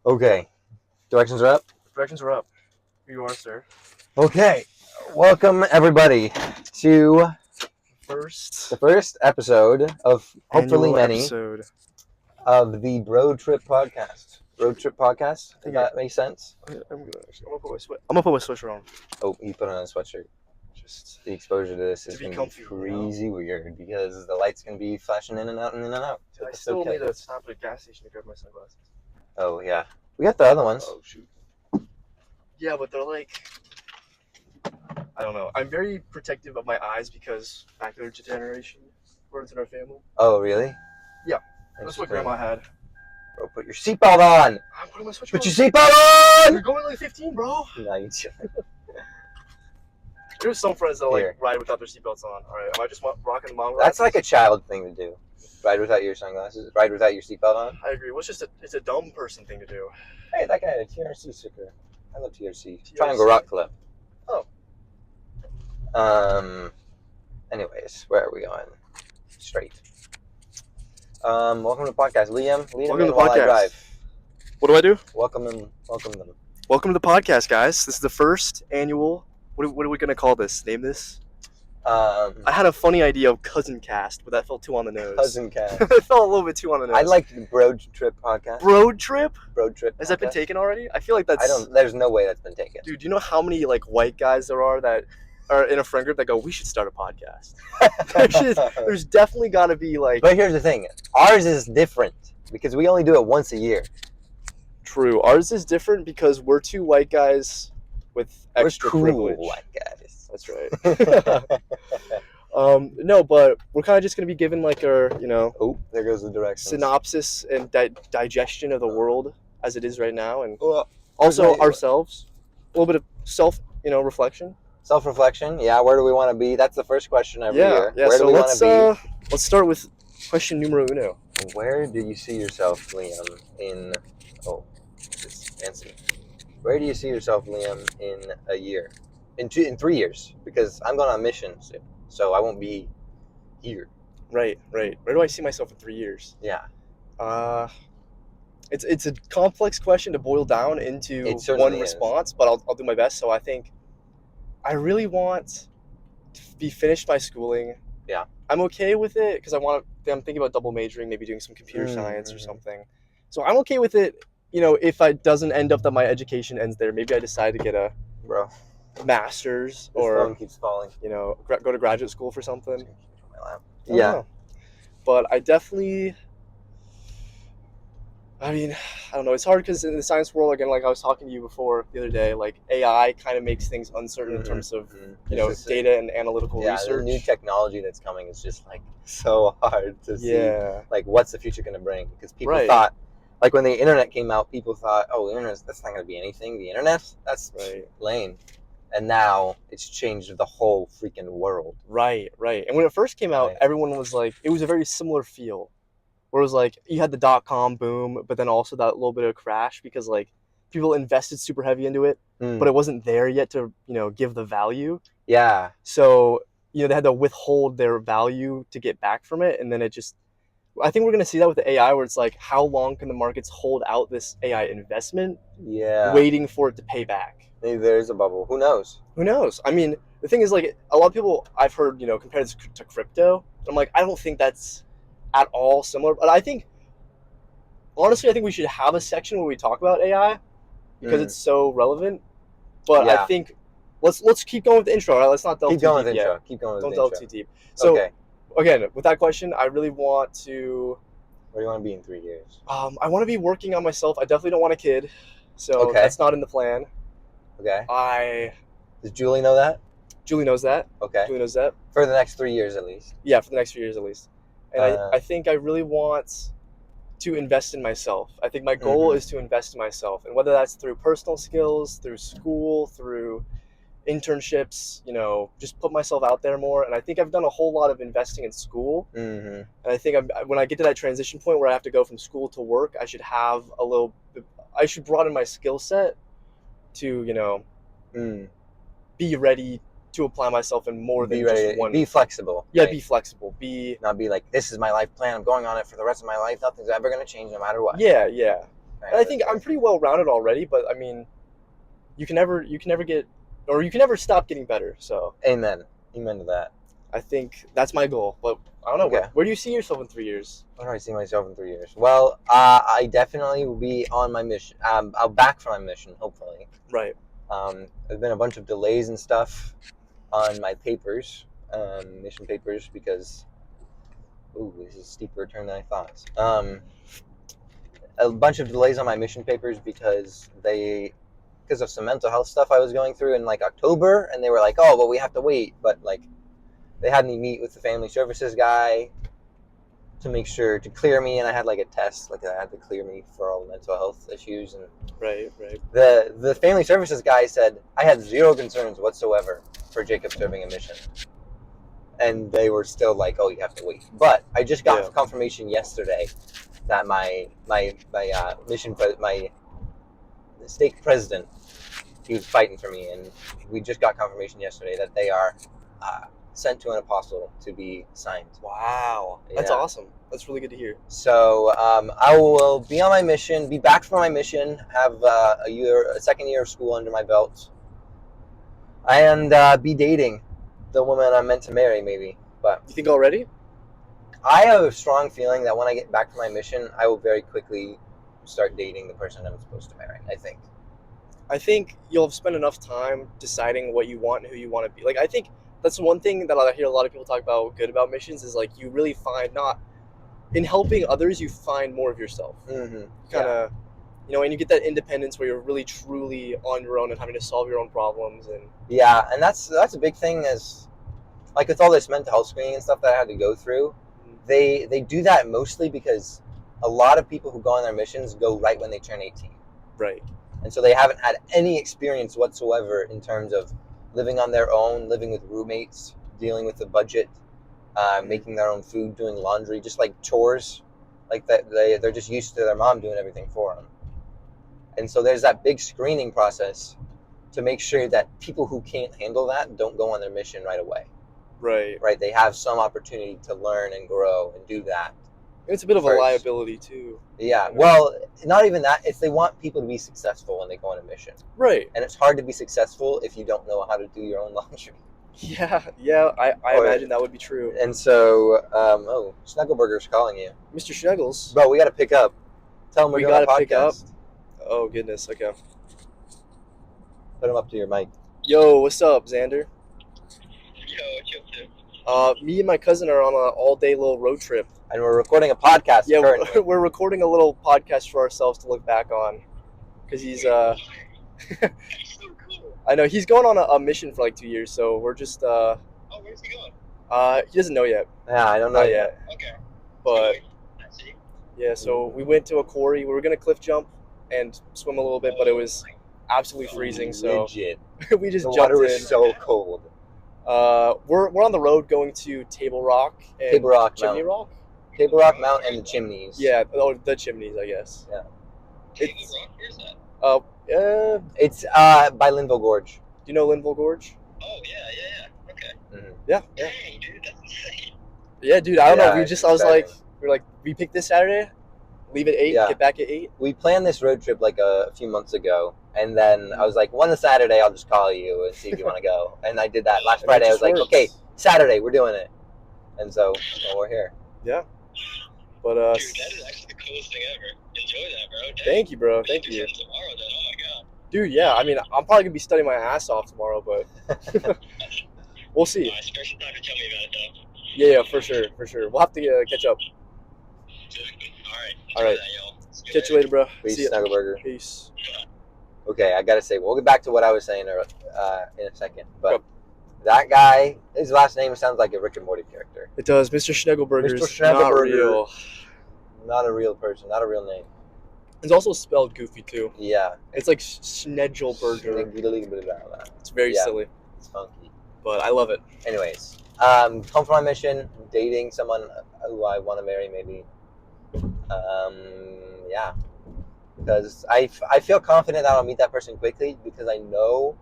Okay. Directions are up? Directions are up. Here you are, sir. Okay. Welcome, everybody, to the first episode of hopefully Annual many episode. of the Road Trip Podcast. Road Trip Podcast? Does that make sense? I'm gonna put my sweatshirt on. Oh, you put on a sweatshirt. Just The exposure to this is be going to be comfy, crazy weird because the light's going to be flashing in and out and in and out. I still need to stop at a gas station to grab my sunglasses. Oh, yeah. We got the other ones. Oh, shoot. Yeah, but they're like... I don't know. I'm very protective of my eyes because macular degeneration runs in our family. Oh, really? Yeah. That's what Grandma had. Bro, put your seatbelt on! I'm putting my sweatshirt Put on. your seatbelt on! You're going like 15, bro. No, you shouldn't. There's some friends that like ride without their seatbelts on. All right, am I just rocking the mom? That's like a child thing to do. Ride without your sunglasses. Ride without your seatbelt on. I agree. Well, it's a dumb person thing to do. Hey, that guy had a TRC sticker. I love TRC. Triangle Rock Club. Oh. Anyways, where are we going? Straight. Welcome to the podcast, Liam. Welcome to the podcast. I drive. What do I do? Welcome them. Welcome to the podcast, guys. This is the first annual. What are we gonna call this? Name this? I had a funny idea of cousin cast, but that felt too on the nose. Cousin cast. It felt a little bit too on the nose. I like the Road Trip Podcast. Road Trip? Road Trip. Has that been taken already? I feel like that's. There's no way that's been taken. Dude, do you know how many like white guys there are that are in a friend group that go, "We should start a podcast"? There's definitely got to be like. But here's the thing: ours is different because we only do it once a year. True, ours is different because we're two white guys with extra privilege. White guys. That's right. No, but we're kind of just going to be given like our, Oh, there goes the directions. Synopsis and digestion of the world as it is right now, and also ourselves. A little bit of reflection. Self-reflection, yeah. Where do we want to be? That's the first question every year. Yeah. Where do we want to be? Let's start with question numero uno. Where do you see yourself, Liam, in... Oh, it's fancy. Where do you see yourself, Liam, in a year? In 3 years? Because I'm going on a mission soon, so I won't be here. Right. Where do I see myself in 3 years? Yeah. It's a complex question to boil down into one response, but I'll do my best. So I think I really want to be finished my schooling. Yeah. I'm okay with it because I'm thinking about double majoring, maybe doing some computer science or something. So I'm okay with it, if it doesn't end up that my education ends there. Maybe I decide to get a master's or phone keeps falling. Go to graduate school for something. Yeah. But I definitely... I don't know. It's hard because in the science world, again, like I was talking to you before the other day, like AI kind of makes things uncertain in terms of, data and analytical research. Yeah, the new technology that's coming is just like so hard to see. Like, what's the future going to bring? Because people thought, like when the internet came out, people thought, oh, the internet, that's not going to be anything. The internet, that's lame. And now it's changed the whole freaking world. Right. And when it first came out, everyone was like, it was a very similar feel. Where it was like, you had the .com boom, but then also that little bit of crash because like people invested super heavy into it, but it wasn't there yet to, give the value. Yeah. So, they had to withhold their value to get back from it. And then it just, I think we're going to see that with the AI where it's like, how long can the markets hold out this AI investment? Yeah. Waiting for it to pay back. Maybe there's a bubble. Who knows? The thing is like a lot of people I've heard, compare this to crypto. I'm like, I don't think that's at all similar, but honestly, I think we should have a section where we talk about AI because it's so relevant. But I think let's keep going with the intro. Right? Let's not delve too deep yet. Keep going with Don't delve too deep. So again, with that question, I really want to. Where do you want to be in 3 years? I want to be working on myself. I definitely don't want a kid, so that's not in the plan. Okay. Does Julie know that? Julie knows that. Okay. Julie knows that. For the next 3 years, at least. Yeah, for the next 3 years at least. And I think I really want to invest in myself. I think my goal is to invest in myself. And whether that's through personal skills, through school, through internships, just put myself out there more. And I think I've done a whole lot of investing in school. And I think when I get to that transition point where I have to go from school to work, I should have I should broaden my skill set to, be ready to apply myself in more than just one. Be flexible. Yeah, be flexible. Not be like, this is my life plan. I'm going on it for the rest of my life. Nothing's ever going to change no matter what. Yeah. And I think I'm pretty well rounded already, but I mean, you can never stop getting better. So amen to that. I think that's my goal. But I don't know. Okay. Where do you see yourself in 3 years? Where do I see myself in 3 years? Well, I definitely will be on my mission. I'll back from my mission, hopefully. Right. There's been a bunch of delays and stuff on my papers, mission papers, because this is a steeper turn than I thought. A bunch of delays on my mission papers because of some mental health stuff I was going through in like October, and they were like, oh, well, we have to wait, but like they had me meet with the family services guy to make sure to clear me, and I had like a test, like I had to clear me for all the mental health issues. And right. The family services guy said I had zero concerns whatsoever for Jacob serving a mission, and they were still like, oh, you have to wait. But I just got confirmation yesterday that my stake president, he was fighting for me, and we just got confirmation yesterday that they are sent to an apostle to be signed. Wow, that's awesome. That's really good to hear. So I will be on my mission, be back from my mission, have a second year of school under my belt, and be dating the woman I'm meant to marry, maybe. But you think already? I have a strong feeling that when I get back from my mission, I will very quickly start dating the person I'm supposed to marry. I think you'll have spent enough time deciding what you want and who you want to be. Like, I think that's one thing that I hear a lot of people talk about good about missions is like you really find not in helping others, you find more of yourself. Mm-hmm. Kind of, and you get that independence where you're really truly on your own and having to solve your own problems. And and that's a big thing. As like with all this mental health screening and stuff that I had to go through, they do that mostly because a lot of people who go on their missions go right when they turn 18. Right. And so they haven't had any experience whatsoever in terms of living on their own, living with roommates, dealing with the budget, making their own food, doing laundry, just like chores. Like that, they're just used to their mom doing everything for them. And so there's that big screening process to make sure that people who can't handle that don't go on their mission right away. Right. They have some opportunity to learn and grow and do that. It's a bit of a liability too. Yeah. Well, not even that. It's they want people to be successful when they go on a mission. Right. And it's hard to be successful if you don't know how to do your own laundry. Yeah. I imagine that would be true. And so, Snuggleburger's calling you. Mr. Schnuggles. Bro, we got to pick up. Tell him we got to pick up. Oh, goodness. Okay. Put him up to your mic. Yo, what's up, Xander? Yo, what's up? Me and my cousin are on an all-day little road trip. And we're recording a podcast currently. We're recording a little podcast for ourselves to look back on. Because he's, That's so cool. I know, he's going on a mission for like 2 years, so we're just, Oh, where's he going? He doesn't know yet. Yeah, I don't know yet. Okay. But, I see. yeah, so we went to a quarry. We were going to cliff jump and swim a little bit, but it was absolutely freezing, so Legit. we just The jumped water in. was so cold. We're on the road going to Table Rock and Table Rock Chimney Mountain. Rock. Table Rock Mountain and the Chimneys. Yeah, the Chimneys, I guess. Yeah. Table Rock, where's that? It's by Linville Gorge. Do you know Linville Gorge? Oh, yeah. Okay. Mm-hmm. Yeah. Dang, dude, that's insane. Yeah, dude, I don't know. Yeah, We picked this Saturday, leave at 8, get back at 8. We planned this road trip like a few months ago, and then I was like, one Saturday I'll just call you and see if you want to go. And I did that last Friday. I was like, okay, Saturday we're doing it, and so we're here. Yeah. But dude, that is actually the coolest thing ever. Enjoy that, bro. Dang. Thank you, bro. Thank you. Tomorrow, then. Oh my god. Dude, yeah. I mean, I'm probably gonna be studying my ass off tomorrow, but we'll see. Special time to tell me about it, though. Yeah, for sure. We'll have to catch up. All right. Catch you later, bro. Peace, See ya. Snuggleburger. Peace. Okay, I gotta say, we'll get back to what I was saying in a second, but that guy, his last name sounds like a Rick and Morty character. It does. Mr. Schnuggleburger's Mr. not Schnuggleburger. real. Not a real person, not a real name. It's also spelled goofy too. Yeah. It's like Schnegelburger. It's very silly. It's funky. But I love it. Anyways, come for my mission, dating someone who I want to marry, maybe. Yeah. Because I feel confident that I'll meet that person quickly because I know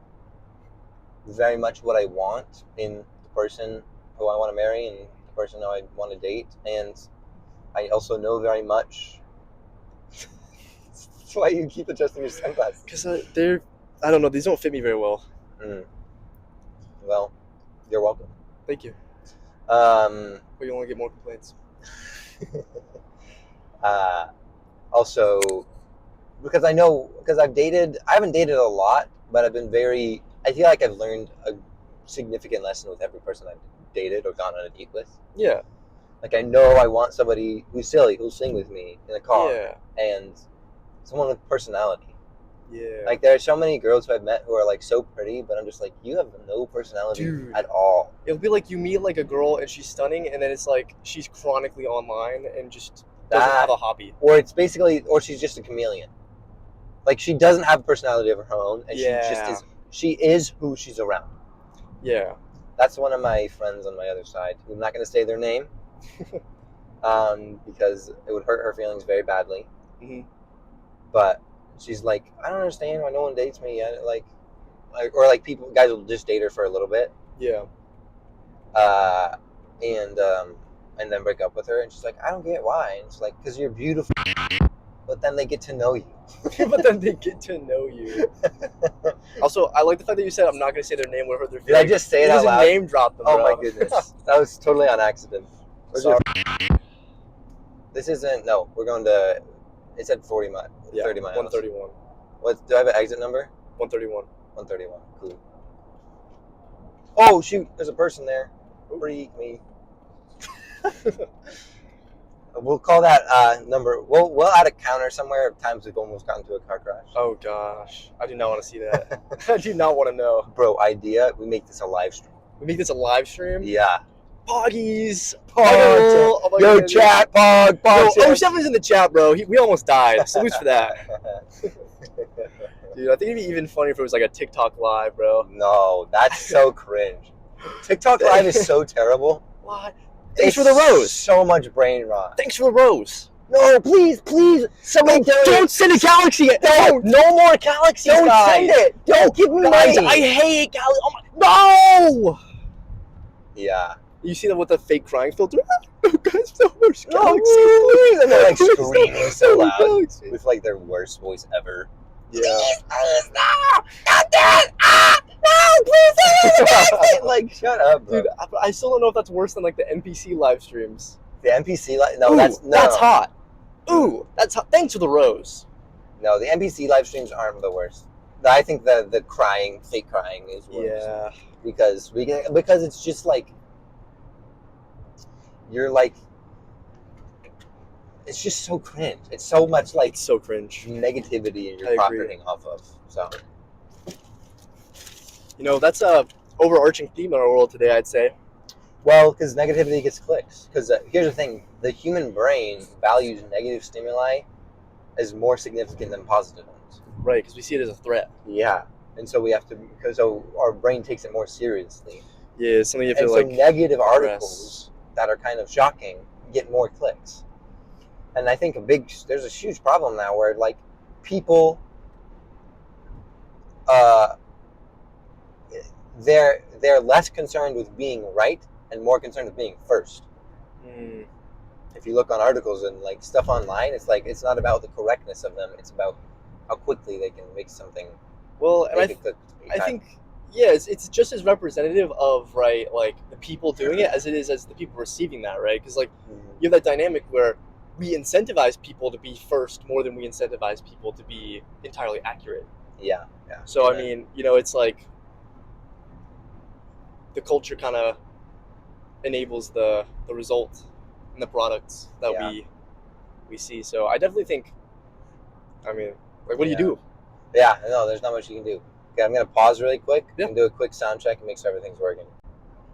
very much what I want in the person who I want to marry and the person who I want to date. And I also know very much That's why you keep adjusting your sunglasses. Because they're, I don't know, these don't fit me very well. Well, you're welcome. Thank you. But you want to get more complaints. Also, because I haven't dated a lot, but I feel like I've learned a significant lesson with every person I've dated or gone on a date with. Yeah. Like, I know I want somebody who's silly, who'll sing with me in a car, and someone with personality. Yeah. Like, there are so many girls who I've met who are, like, so pretty, but I'm just like, you have no personality at all. It'll be like you meet, like, a girl and she's stunning, and then it's like she's chronically online and just doesn't have a hobby. Or it's basically, or she's just a chameleon. Like, she doesn't have a personality of her own, and she is who she's around. Yeah. That's one of my friends on my other side. I'm not going to say their name because it would hurt her feelings very badly. Mm-hmm. But she's like, I don't understand why no one dates me yet. Like guys will just date her for a little bit. Yeah. And then break up with her. And she's like, I don't get why. And it's like, because you're beautiful. But then they get to know you. Also, I like the fact that you said I'm not going to say their name or hurt their feelings. Did I just say it out loud? Name drop them, Oh, bro. my goodness. That was totally on accident. Sorry. This isn't, no, we're going to, it said 30 miles. 131. Do I have an exit number? 131. 131, cool. Oh, shoot, there's a person there. Freak me. We'll call that number. We'll add a counter somewhere of times we've almost gotten into a car crash. Oh gosh, I do not want to see that. I do not want to know. Bro, idea. We make this a live stream. Yeah. Poggies. Yo, chat, Pog. Oh, Stefan's in the chat, bro. We almost died. Salutes for that. Dude, I think it'd be even funny if it was like a TikTok live, bro. No, that's so cringe. TikTok live is so terrible. What? Thanks for the rose. So much brain rot. Thanks for the rose. No, please, somebody don't send a galaxy yet. No more galaxies, Don't send it. Don't give me money. I hate galaxy. Oh my, no. Yeah. You see that with the fake crying filter? No, guys, no more galaxies. And they're like screaming so loud with like their worst voice ever. Yeah. Please, no! Not that! No, please! Like, shut up, bro. Dude, I still don't know if that's worse than like the NPC live streams. The NPC live? No, Ooh, that's hot. Ooh, that's hot. Thanks for the rose. No, the NPC live streams aren't the worst. I think the fake crying is worse. Yeah. Because it's just like, you're like, it's just so cringe. It's so much like, it's so cringe. Negativity you're profiting off of. So, you know, that's a overarching theme in our world today, I'd say. Well, because negativity gets clicks. Because here's the thing: the human brain values negative stimuli as more significant than positive ones. Right, because we see it as a threat. Yeah, and so we have to, because our brain takes it more seriously. Yeah, it's something you have to so negative articles that are kind of shocking get more clicks. And I think there's a huge problem now where like people, they're less concerned with being right and more concerned with being first. If you look on articles and like stuff online, it's like it's not about the correctness of them; it's about how quickly they can make something. Well, and I think it's just as representative of like the people doing it as it is as the people receiving that, right? Because like you have that dynamic where we incentivize people to be first more than we incentivize people to be entirely accurate. Yeah. So I mean, you know, it's like the culture kind of enables the result and the products that we see. So I definitely think, I mean, like, what do you do? Yeah, no, there's not much you can do. Okay, I'm gonna pause really quick and do a quick sound check and make sure everything's working.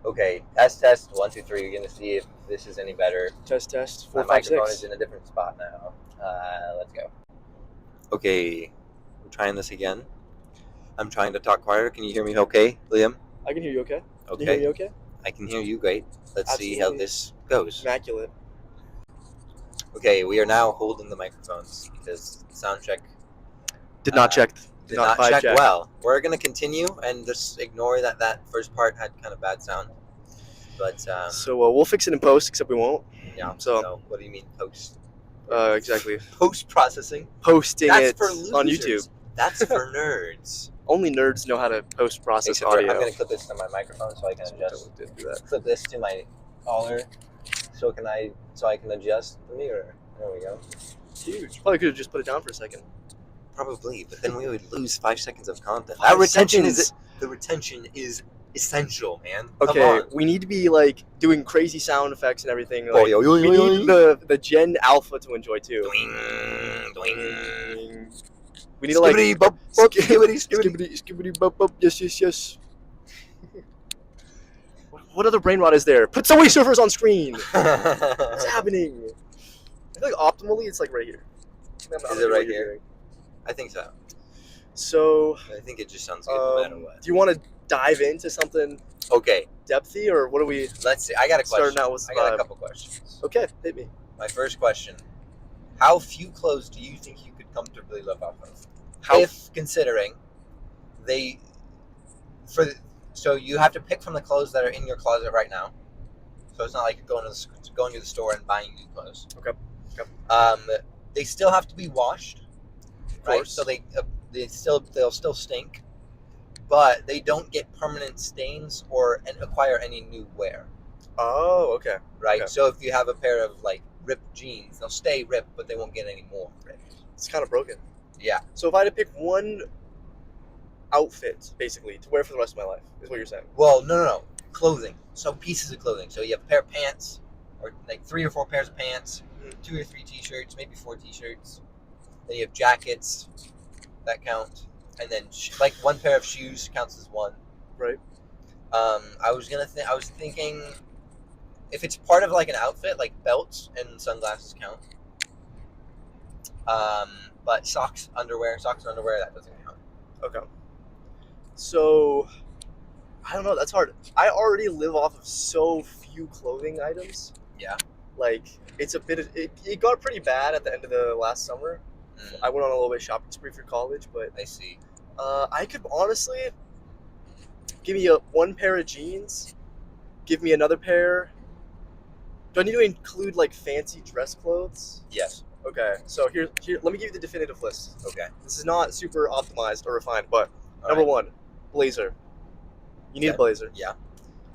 Okay, test 1 2 3. You're gonna see if this is any better. Test 4 My 5 6. microphone is in a different spot now. Let's go. Okay, we're trying this again. I'm trying to talk quieter. Can you hear me okay, Liam? I can hear you okay. Okay. Can you hear me okay? I can hear you great. Let's see how this goes. Immaculate. Okay, we are now holding the microphones because sound check did not check. Did not check well. We're going to continue and just ignore that first part had kind of bad sound. But so we'll fix it in post, except we won't. Yeah. So what do you mean post? Exactly. Post-processing. Posting That's it for on losers. YouTube. That's for nerds. Only nerds know how to post-process Except for, audio. I'm going to clip this to my microphone so I can adjust. Clip this to my collar so I can adjust the mirror. There we go. Huge. Probably could have just put it down for a second. Probably, but then we would lose 5 seconds of content. 5 The retention is essential, man. Okay, Come on. we need to be like doing crazy sound effects and everything. Like, Boy, we need the Gen Alpha to enjoy too. Doing, doing. We need to like Skibbity, bop, bop, skibbity, skibbity bop bop. Yes. What other brain rot is there? Put Subway Surfers on screen. What's happening? I feel like optimally it's like right here. Is it right here? I think so. So I think it just sounds good no matter what. Do you want to dive into something Okay. depthy, or what are we? Let's see. I got a question. Starting out with I got a couple questions. Okay, hit me. My first question: how few clothes do you think you could comfortably live off of? If considering so you have to pick from the clothes that are in your closet right now. So it's not like you're going to the store and buying new clothes. Okay. They still have to be washed, right? Course. So they'll still stink, but they don't get permanent stains and acquire any new wear. Oh, okay. Right. Okay. So if you have a pair of like ripped jeans, they'll stay ripped, but they won't get any more ripped. It's kind of broken. Yeah. So if I had to pick one outfit, basically, to wear for the rest of my life, is what you're saying? Well, no. Clothing. So pieces of clothing. So you have a pair of pants, or like 3 or 4 pairs of pants, 2 or 3 t-shirts, maybe 4 t-shirts. Then you have jackets that count, and then like 1 pair of shoes counts as 1. Right. I was thinking, if it's part of like an outfit, like belts and sunglasses count. But socks and underwear, that doesn't count. Okay. So, I don't know. That's hard. I already live off of so few clothing items. Yeah. Like, it's a bit of, it got pretty bad at the end of the last summer. I went on a little bit of shopping spree for college, but I see. I could honestly give me 1 pair of jeans, give me another pair. Do I need to include like fancy dress clothes? Yes. Okay, so here, let me give you the definitive list. Okay. This is not super optimized or refined, but number 1, blazer. You need a blazer. Yeah.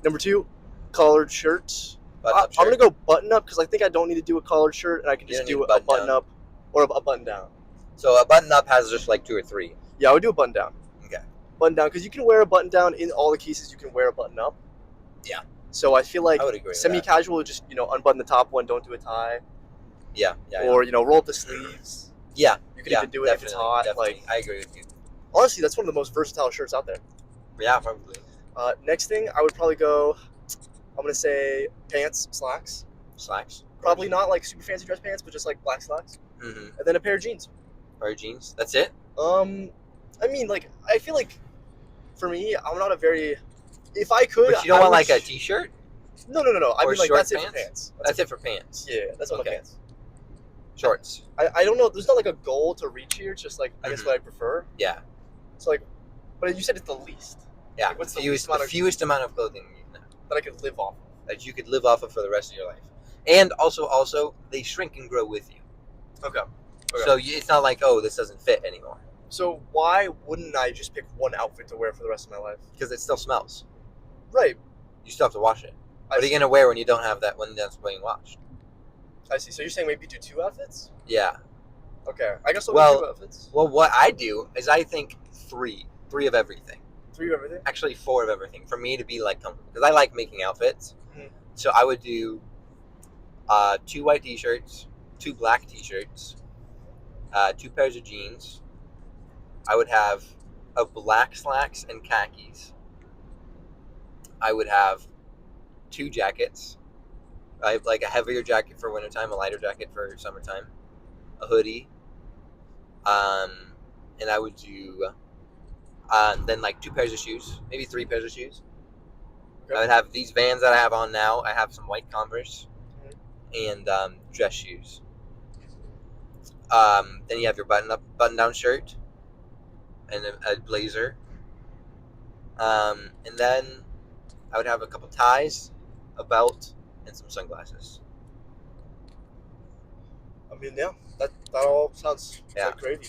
Number 2, collared shirt. I'm gonna go button up because I think I don't need to do a collared shirt, and I can just do a button up or a button down. So a button up has just like 2 or 3. Yeah, I would do a button down. Okay. Button down, because you can wear a button down in all the cases. You can wear a button up. Yeah. So I feel like I would agree with semi-casual, just unbutton the top one, don't do a tie. Yeah. Or roll up the sleeves. Yeah. You can even do it if it's hot. Definitely. Like, I agree with you. honestly, that's one of the most versatile shirts out there. Yeah, probably. Next thing, I would probably go. I'm gonna say pants, slacks. Slacks. Probably not like super fancy dress pants, but just like black slacks. Mm-hmm. And then a pair of jeans. Pair of jeans. That's it. I mean, like, I feel like for me, I'm not a very. If I could, but you don't want like a t-shirt. No. I mean, like, that's it for pants. That's it for pants. Yeah, that's all the pants. Shorts. I don't know. There's not like a goal to reach here. It's just like I guess what I prefer. Yeah. So like, but you said it's the least. Yeah. Like, what's the fewest amount of clothing you can have that I could live off of? That you could live off of for the rest of your life, and also they shrink and grow with you. Okay. So it's not like, oh, this doesn't fit anymore. So why wouldn't I just pick one outfit to wear for the rest of my life? Because it still smells. Right. You still have to wash it. What are you gonna wear when you don't have that, when that's being washed? I see. So you're saying maybe do 2 outfits? Yeah. Okay. I guess I'll do 2 outfits. Well, what I do is I think 3 of everything. 3 of everything? Actually, 4 of everything for me to be like comfortable, because I like making outfits. Mm-hmm. So I would do 2 white t-shirts, 2 black t-shirts, 2 pairs of jeans. I would have a black slacks and khakis. I would have 2 jackets. I have like a heavier jacket for wintertime, a lighter jacket for summertime, a hoodie. And I would do then like 2 pairs of shoes, maybe 3 pairs of shoes. Okay. I would have these Vans that I have on now. I have some white Converse and dress shoes. Then you have your button-down shirt and a blazer. And then I would have a couple ties, a belt, and some sunglasses. I mean, yeah, that all sounds like gravy.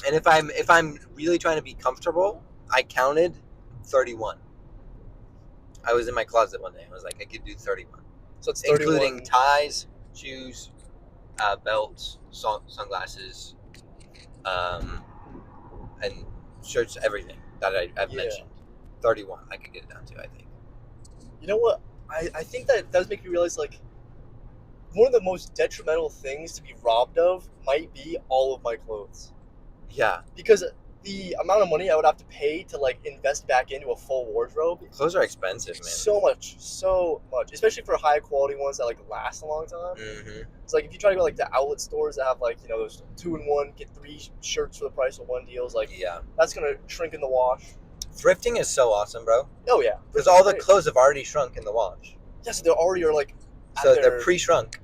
And if I'm really trying to be comfortable, I counted 31. I was in my closet one day. I was like, I could do 31. So it's 31. Including ties, shoes, belts, sunglasses, and shirts, everything that I've mentioned. 31. I could get it down to, I think. You know what? I think that does make me realize, like, one of the most detrimental things to be robbed of might be all of my clothes. Yeah. Because the amount of money I would have to pay to, like, invest back into a full wardrobe. Clothes are expensive, man. So much. Especially for high quality ones that, like, last a long time. Mm-hmm. It's like if you try to go, like, the outlet stores that have, like, you know, those 2-in-1, get 3 shirts for the price of 1 deals. Like, that's going to shrink in the wash. Thrifting is so awesome, bro. Oh, yeah. Because all the clothes have already shrunk in the wash. Yeah, so they already are, like... So they're pre-shrunk.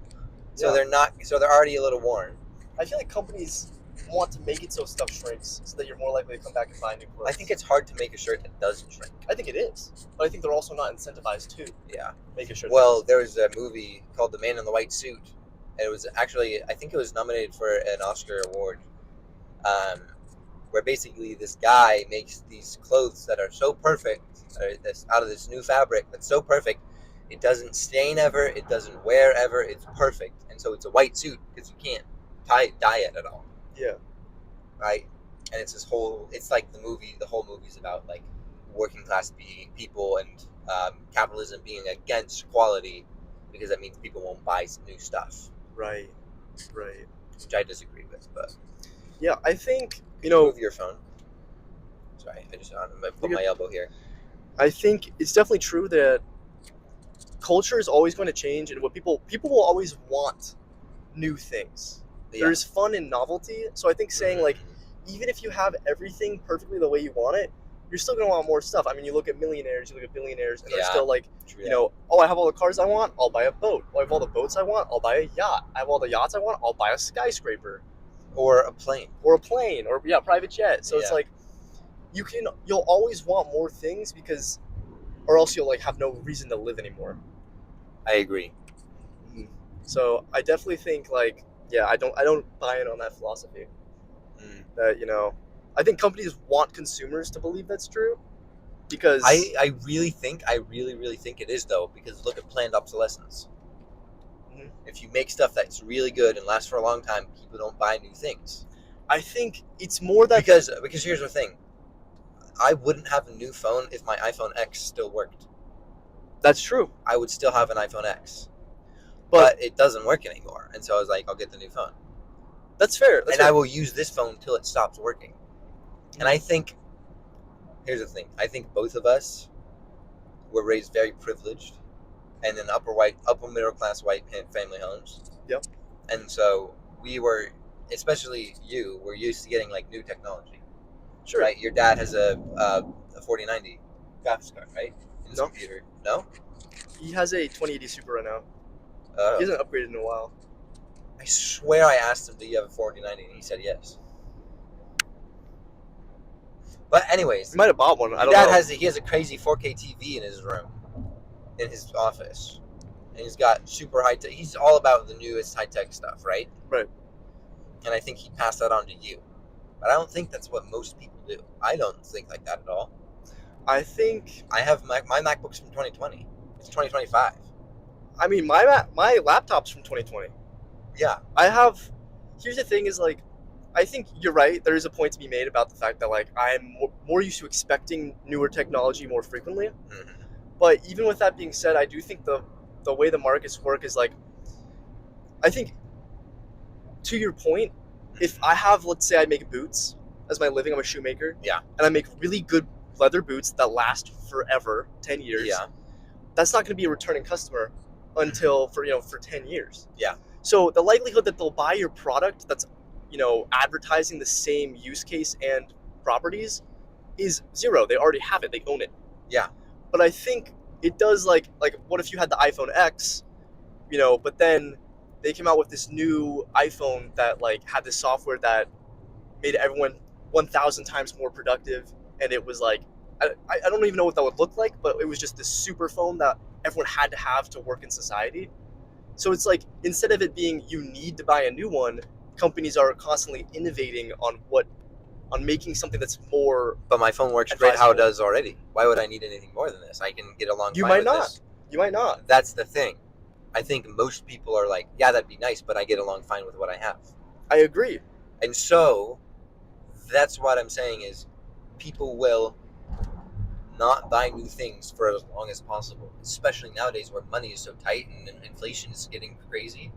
So they're not... So they're already a little worn. I feel like companies want to make it so stuff shrinks so that you're more likely to come back and buy new clothes. I think it's hard to make a shirt that doesn't shrink. I think it is. But I think they're also not incentivized to make a shirt. Well, there was a movie called The Man in the White Suit. And it was actually... I think it was nominated for an Oscar award. Where basically this guy makes these clothes that are so perfect, out of this new fabric that's so perfect, it doesn't stain ever, it doesn't wear ever, it's perfect. And so it's a white suit because you can't dye it at all. Yeah. Right? And it's it's like the whole movie's about like working class people and capitalism being against quality because that means people won't buy new stuff. Right. Which I disagree with, but... Yeah, I think... Move your phone. Sorry, I'm gonna put my elbow here. I think it's definitely true that culture is always going to change, and what people will always want new things. Yeah. There's fun in novelty, so I think saying like, even if you have everything perfectly the way you want it, you're still gonna want more stuff. I mean, you look at millionaires, you look at billionaires, and they're still like, I have all the cars I want, I'll buy a boat. I have all the boats I want, I'll buy a yacht. I have all the yachts I want, I'll buy a skyscraper. Or a plane, or private jet. So it's like you'll always want more things or else you'll like have no reason to live anymore. I agree. So I definitely think like I don't buy in on that philosophy. That I think companies want consumers to believe that's true because I really think it is though, because look at planned obsolescence. If you make stuff that's really good and lasts for a long time, people don't buy new things. I think it's more that... Because here's the thing. I wouldn't have a new phone if my iPhone X still worked. That's true. I would still have an iPhone X. But it doesn't work anymore. And so I was like, I'll get the new phone. That's fair. I will use this phone until it stops working. And I think... Here's the thing. I think both of us were raised very privileged. And in upper middle class white family homes. Yep. And so we were, especially you, were used to getting like new technology. Sure. Right. Your dad has a 4090 graphics card, right? In his computer. No. He has a 2080 Super right now. He hasn't upgraded in a while. I swear I asked him, "Do you have a 4090?" and he said yes. But anyways, he might have bought one. I don't know. He has a crazy 4K TV in his room. In his office, and he's got super high tech. He's all about the newest high tech stuff, right? Right. And I think he passed that on to you, but I don't think that's what most people do. I don't think like that at all. I think I have my MacBook's from 2020. It's 2025. I mean, my laptop's from 2020. Yeah. Here's the thing: is like, I think you're right. There is a point to be made about the fact that like I'm more used to expecting newer technology more frequently. Mm-hmm. But even with that being said, I do think the way the markets work is like, I think, to your point, if I have, let's say I make boots as my living, I'm a shoemaker. Yeah. And I make really good leather boots that last forever, 10 years. Yeah. That's not going to be a returning customer until for 10 years. Yeah. So the likelihood that they'll buy your product that's, advertising the same use case and properties is zero. They already have it. They own it. Yeah. But I think it does like what if you had the iPhone X, but then they came out with this new iPhone that like had this software that made everyone 1,000 times more productive, and it was like I don't even know what that would look like, but it was just this super phone that everyone had to have to work in society. So it's like, instead of it being you need to buy a new one, companies are constantly innovating on making something that's more. But my phone works great how it does already. Why would I need anything more than this? I can get along fine with this. You might not. That's the thing. I think most people are like, yeah, that'd be nice, but I get along fine with what I have. I agree. And so that's what I'm saying is people will not buy new things for as long as possible, especially nowadays where money is so tight and inflation is getting crazy.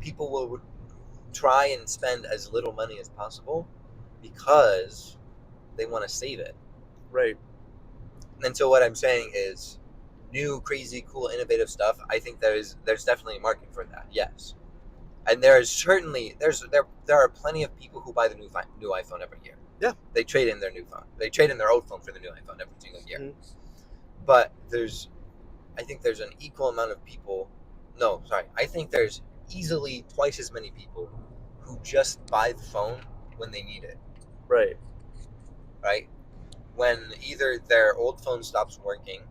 People will try and spend as little money as possible because they want to save it. Right. And so what I'm saying is new, crazy, cool, innovative stuff. I think there's definitely a market for that. Yes. And there are plenty of people who buy the new iPhone every year. Yeah. They trade in their new phone. They trade in their old phone for the new iPhone every single year. Mm-hmm. But I think there's an equal amount of people. No, sorry. I think there's easily twice as many people who just buy the phone when they need it. Right. Right? When either their old phone stops working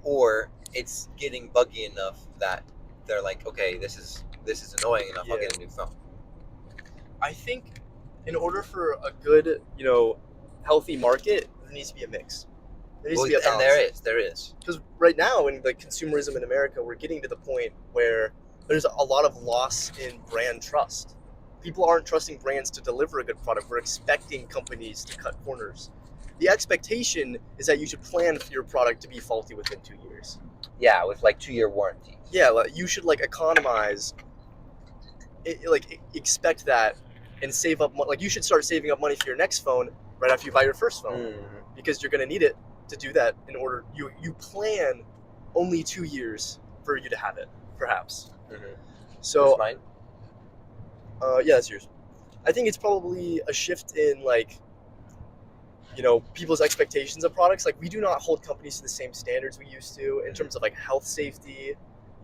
or it's getting buggy enough that they're like, okay, this is annoying enough, I'll get a new phone. I think in order for a good, healthy market, there needs to be a mix. There needs to be a balance. And there is. Because right now, in the consumerism in America, we're getting to the point where there's a lot of loss in brand trust. People aren't trusting brands to deliver a good product. We're expecting companies to cut corners. The expectation is that you should plan for your product to be faulty within 2 years. Yeah, with 2-year warranties. Yeah, you should economize. Expect that and save up. You should start saving up money for your next phone right after you buy your first phone, because you're going to need it to do that. In order, you plan only 2 years for you to have it, perhaps. Mm-hmm. So, that's mine. Yeah, that's yours. I think it's probably a shift in people's expectations of products. We do not hold companies to the same standards we used to in terms of health safety.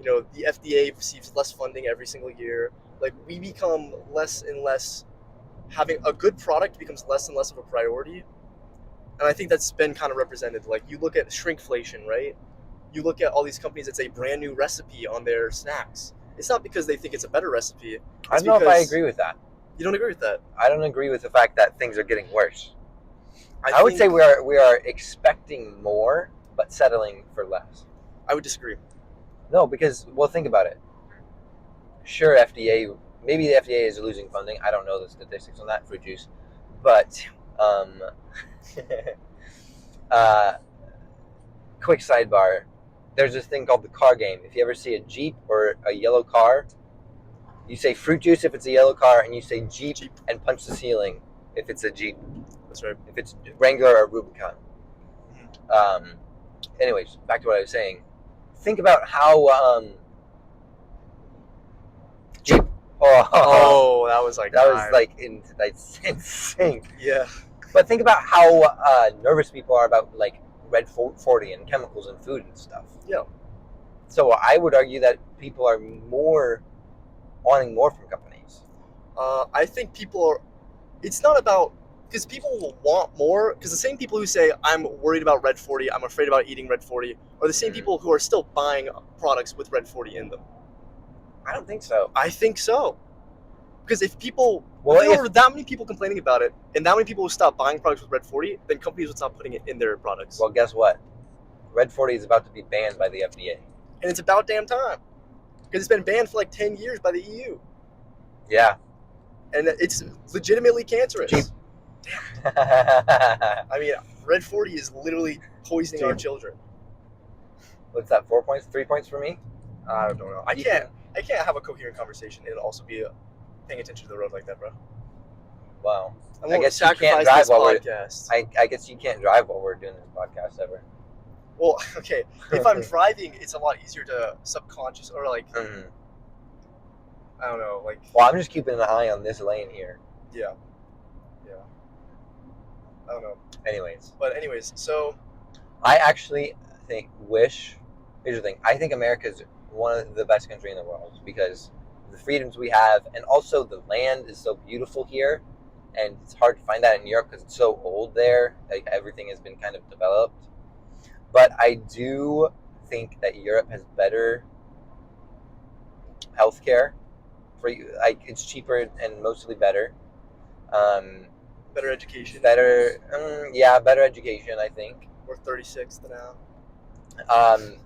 The FDA receives less funding every single year. We become less and less, having a good product becomes less and less of a priority. And I think that's been kind of represented. You look at shrinkflation, right? You look at all these companies that say brand new recipe on their snacks. It's not because they think it's a better recipe. I don't know if I agree with that. You don't agree with that? I don't agree with the fact that things are getting worse. I would say we are expecting more, but settling for less. I would disagree. No, because, think about it. Sure, maybe the FDA is losing funding. I don't know the statistics on that, fruit juice. But, quick sidebar. There's this thing called the car game. If you ever see a Jeep or a yellow car, you say fruit juice if it's a yellow car, and you say Jeep. And punch the ceiling if it's a Jeep. That's right. If it's Wrangler or Rubicon. Anyways, back to what I was saying. Think about how Jeep. Oh, that was insane. Yeah. But think about how nervous people are about Red 40 and chemicals in food and stuff. Yeah. So I would argue that people are wanting more from companies. I think people are. It's not about. Because people will want more, because the same people who say, I'm worried about Red 40, I'm afraid about eating Red 40, are the same people who are still buying products with Red 40 in them. I don't think so. I think so. Because if there were that many people complaining about it, and that many people would stop buying products with Red 40, then companies would stop putting it in their products. Well, guess what? Red 40 is about to be banned by the FDA. And it's about damn time. Because it's been banned for 10 years by the EU. Yeah. And it's legitimately cancerous. Cheap. I mean, Red 40 is literally poisoning our children. What's that? 4 points? 3 points for me? I don't know. I can't have a coherent conversation and also be paying attention to the road like that, bro. Wow. I guess you can't drive while I guess you can't drive while we're doing this podcast ever. Well, okay. If I'm driving, it's a lot easier to subconscious or I don't know, Well, I'm just keeping an eye on this lane here. Yeah. I don't know. Anyways, so I actually here's the thing. I think America is one of the best countries in the world because the freedoms we have, and also the land is so beautiful here, and it's hard to find that in Europe because it's so old there. Everything has been kind of developed. But I do think that Europe has better healthcare for you. Like it's cheaper and mostly better. Better education. Better education, I think. We're 36th now.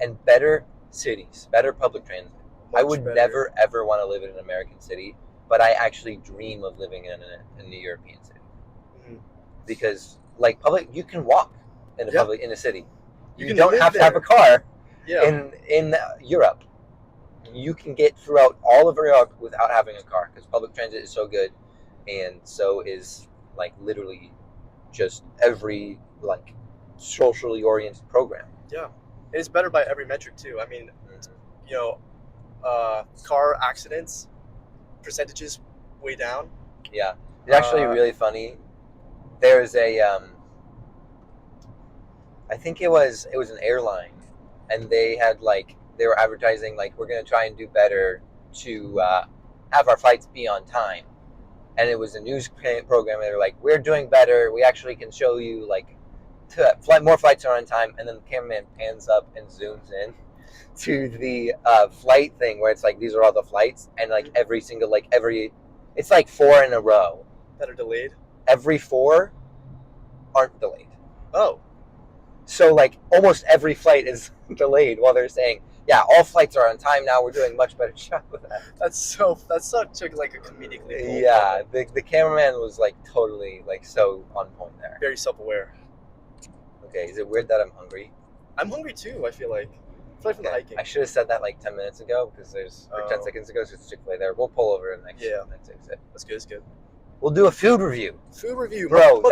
And better cities, better public transit. Much I would better. never ever want to live in an American city, but I actually dream of living in a European city because, like, you can walk in a city. You don't have to have a car. Yeah. In Europe, you can get throughout all of Europe without having a car because public transit is so good, and so is like literally just every like socially oriented program. Yeah, it's better by every metric too. I mean, car accidents percentages way down. Yeah, it's actually really funny. There's a I think it was an airline, and they were advertising like we're gonna try and do better to have our flights be on time, and it was a news program. And they were like, we're doing better. We actually can show you like more flights are on time, and then the cameraman pans up and zooms in to the flight thing where it's like these are all the flights, and like every single it's like 4 in a row that are delayed. Every 4 aren't delayed. Oh. So like almost every flight is delayed while they're saying, yeah, all flights are on time now. We're doing much better job with that. That's such like a comedically cool yeah, the cameraman was like totally like so on point there. Very self-aware. Okay, is it weird that I'm hungry? I'm hungry too, I feel like from the hiking. I should have said that like 10 minutes ago because or 10 seconds ago, so it's Chick-fil-A there. We'll pull over in the next exit. That's good. We'll do a food review. Bro,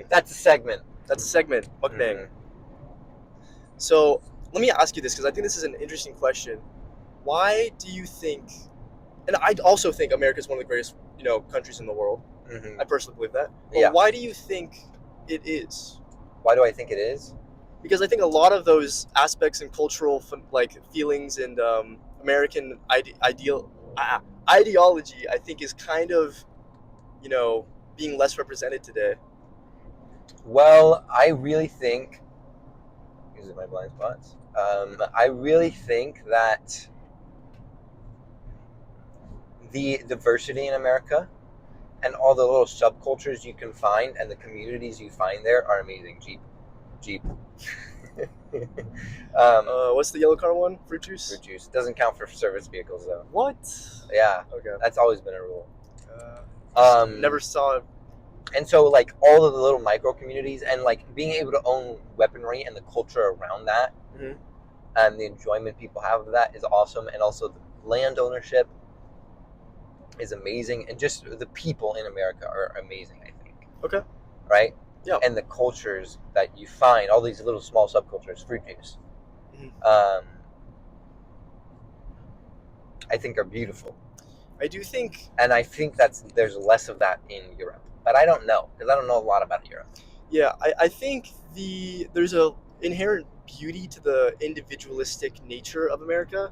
that's a segment. Mukbang. So let me ask you this because I think this is an interesting question. Why do you think, and I also think America is one of the greatest, countries in the world. Mm-hmm. I personally believe that. But why do you think it is? Why do I think it is? Because I think a lot of those aspects and cultural feelings and American ideology, I think, is kind of, being less represented today. Well, I really think. These are my blind spots. I really think that the diversity in America and all the little subcultures you can find and the communities you find there are amazing. Jeep. What's the yellow car one? Fruit juice? Fruit juice. Doesn't count for service vehicles, though. What? Yeah. Okay. That's always been a rule. Never saw it. And so, like, all of the little micro communities and, like, being able to own weaponry and the culture around that and the enjoyment people have of that is awesome. And also the land ownership is amazing. And just the people in America are amazing, I think. Okay. Right? Yeah. And the cultures that you find, all these little small subcultures, fruit juice, I think are beautiful. I do think... And I think there's less of that in Europe. But I don't know, because I don't know a lot about Europe. Yeah, I think there's a inherent beauty to the individualistic nature of America,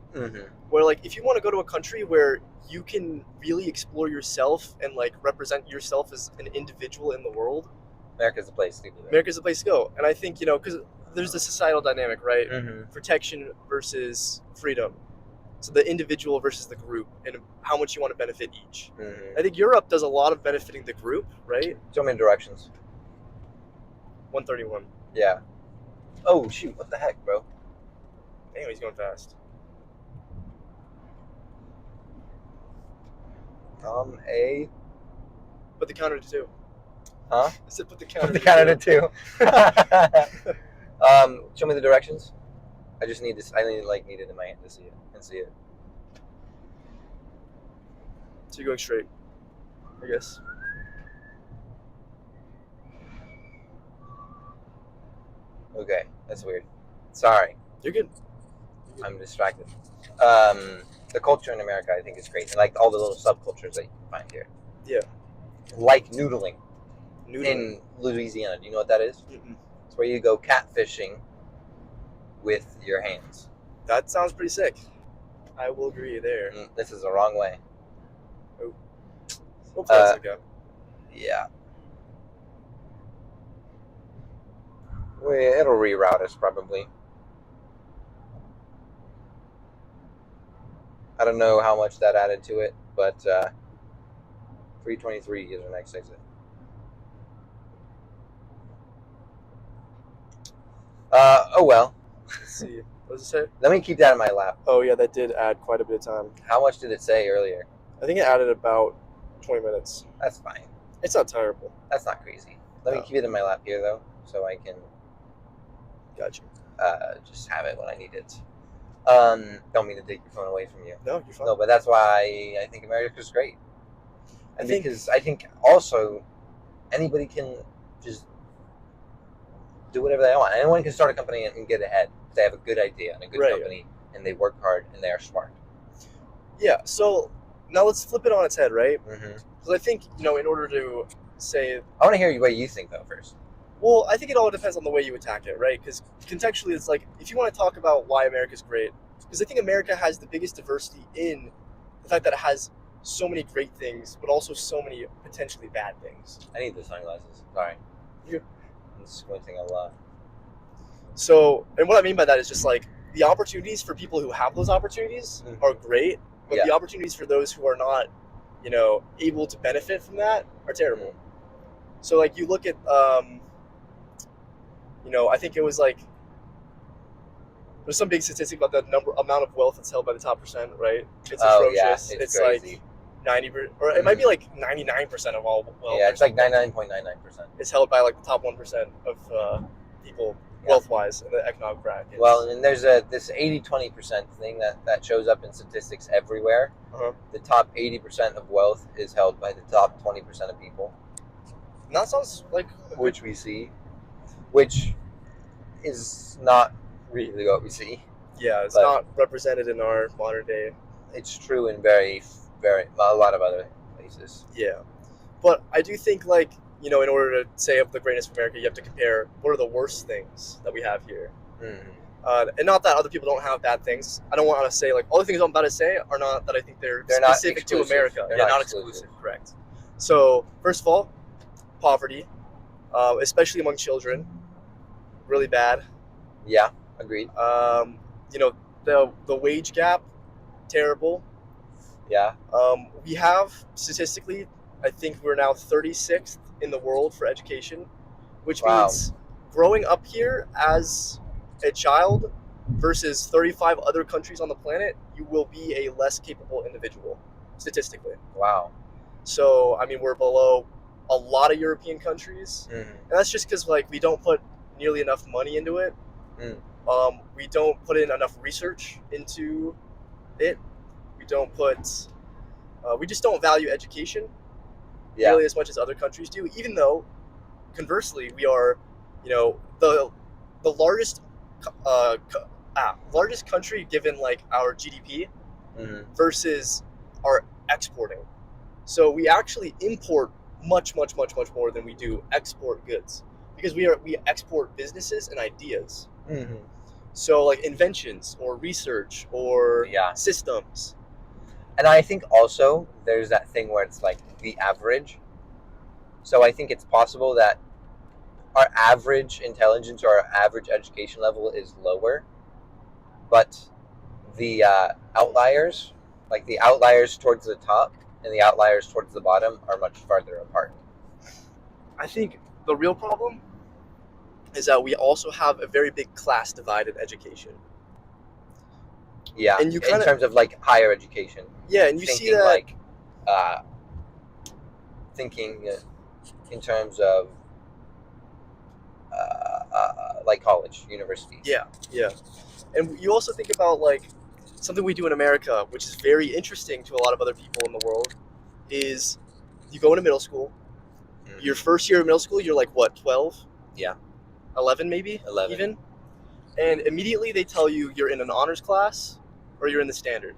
where like if you want to go to a country where you can really explore yourself and like represent yourself as an individual in the world, America's the place to go. America's the place to go. And I think, because there's the societal dynamic, right? Protection versus freedom. So the individual versus the group and how much you want to benefit each. I think Europe does a lot of benefiting the group, right? So many directions. 131. Yeah. Oh, shoot. What the heck, bro? Damn, he's going fast. Put the counter to 2. Huh? I said put the counter to 2. Put the counter to 2. Show me the directions. I just need this. I need it in my hand to see it. So you're going straight, I guess. Okay, that's weird. Sorry. You're good. I'm distracted. The culture in America, I think, is great. And like all the little subcultures that you can find here. Yeah. Like noodling. In Louisiana. Do you know what that is? It's where you go catfishing with your hands. That sounds pretty sick. I will agree there. This is the wrong way. Oh. Hopefully that's okay. Yeah. It'll reroute us probably. I don't know how much that added to it, but 323 is our next exit. Oh well. Let's see. What does it say? Let me keep that in my lap. Oh yeah, that did add quite a bit of time. How much did it say earlier? I think it added about 20 minutes. That's fine. It's not terrible. That's not crazy. Let me keep it in my lap here, though, so I can Gotcha. Just have it when I need it. Don't mean to take your phone away from you. No, you're fine. No, but that's why I think America's great. And because I think also anybody can just do whatever they want. Anyone can start a company and get ahead. They have a good idea and a good company, and they work hard and they are smart. Yeah, so now let's flip it on its head, right? Mm-hmm. Because I think, in order to say... I want to hear what you think, though, first. Well, I think it all depends on the way you attack it, right? Because contextually, it's like, if you want to talk about why America's great, because I think America has the biggest diversity in the fact that it has so many great things, but also so many potentially bad things. I need the sunglasses. Sorry. I'm squinting a lot. So, and what I mean by that is just like, the opportunities for people who have those opportunities are great, but the opportunities for those who are not, able to benefit from that are terrible. So, like, you look at, I think it was like, there's some big statistic about the amount of wealth that's held by the top percent, right? It's atrocious. Yeah, it's crazy. Like 90%, or it might be like 99% of all wealth. Yeah, it's like 99.99%. It's held by like the top 1% of people wealth-wise in the economic bracket. Well, and there's this 80-20% thing that shows up in statistics everywhere. The top 80% of wealth is held by the top 20% of people. And that sounds like... Which we see. Which is not really what we see. Yeah, it's not represented in our modern day. It's true in very, very, a lot of other places. Yeah. But I do think, like, in order to say of the greatness of America, you have to compare what are the worst things that we have here. And not that other people don't have bad things. I don't want to say, like, all the things I'm about to say are not that I think they're specific to America. They're not exclusive. Correct. So, first of all, poverty, especially among children, really bad. Yeah, agreed. The wage gap, terrible. Yeah. We have, statistically, I think we're now 36th in the world for education, which means growing up here as a child versus 35 other countries on the planet, you will be a less capable individual, statistically. Wow. So, I mean, we're below a lot of European countries, and that's just because, like, we don't put nearly enough money into it. We don't put in enough research into it. We don't put... we just don't value education nearly as much as other countries do, even though, conversely, we are, the largest largest country given, like, our GDP versus our exporting. So we actually import much more than we do export goods, because we export businesses and ideas. So, like, inventions or research or systems. And I think also there's that thing where it's like the average. So I think it's possible that our average intelligence or our average education level is lower, but the outliers, like the outliers towards the top and the outliers towards the bottom, are much farther apart. I think the real problem is that we also have a very big class divide in education. Yeah, and in terms of, like, higher education. Yeah, and you see that, like, thinking in terms of like college, university. Yeah, and you also think about, like, something we do in America, which is very interesting to a lot of other people in the world, is you go into middle school. Your first year of middle school, you're like, what, 12? Yeah. 11 maybe? 11. Even? And immediately they tell you you're in an honors class or you're in the standard.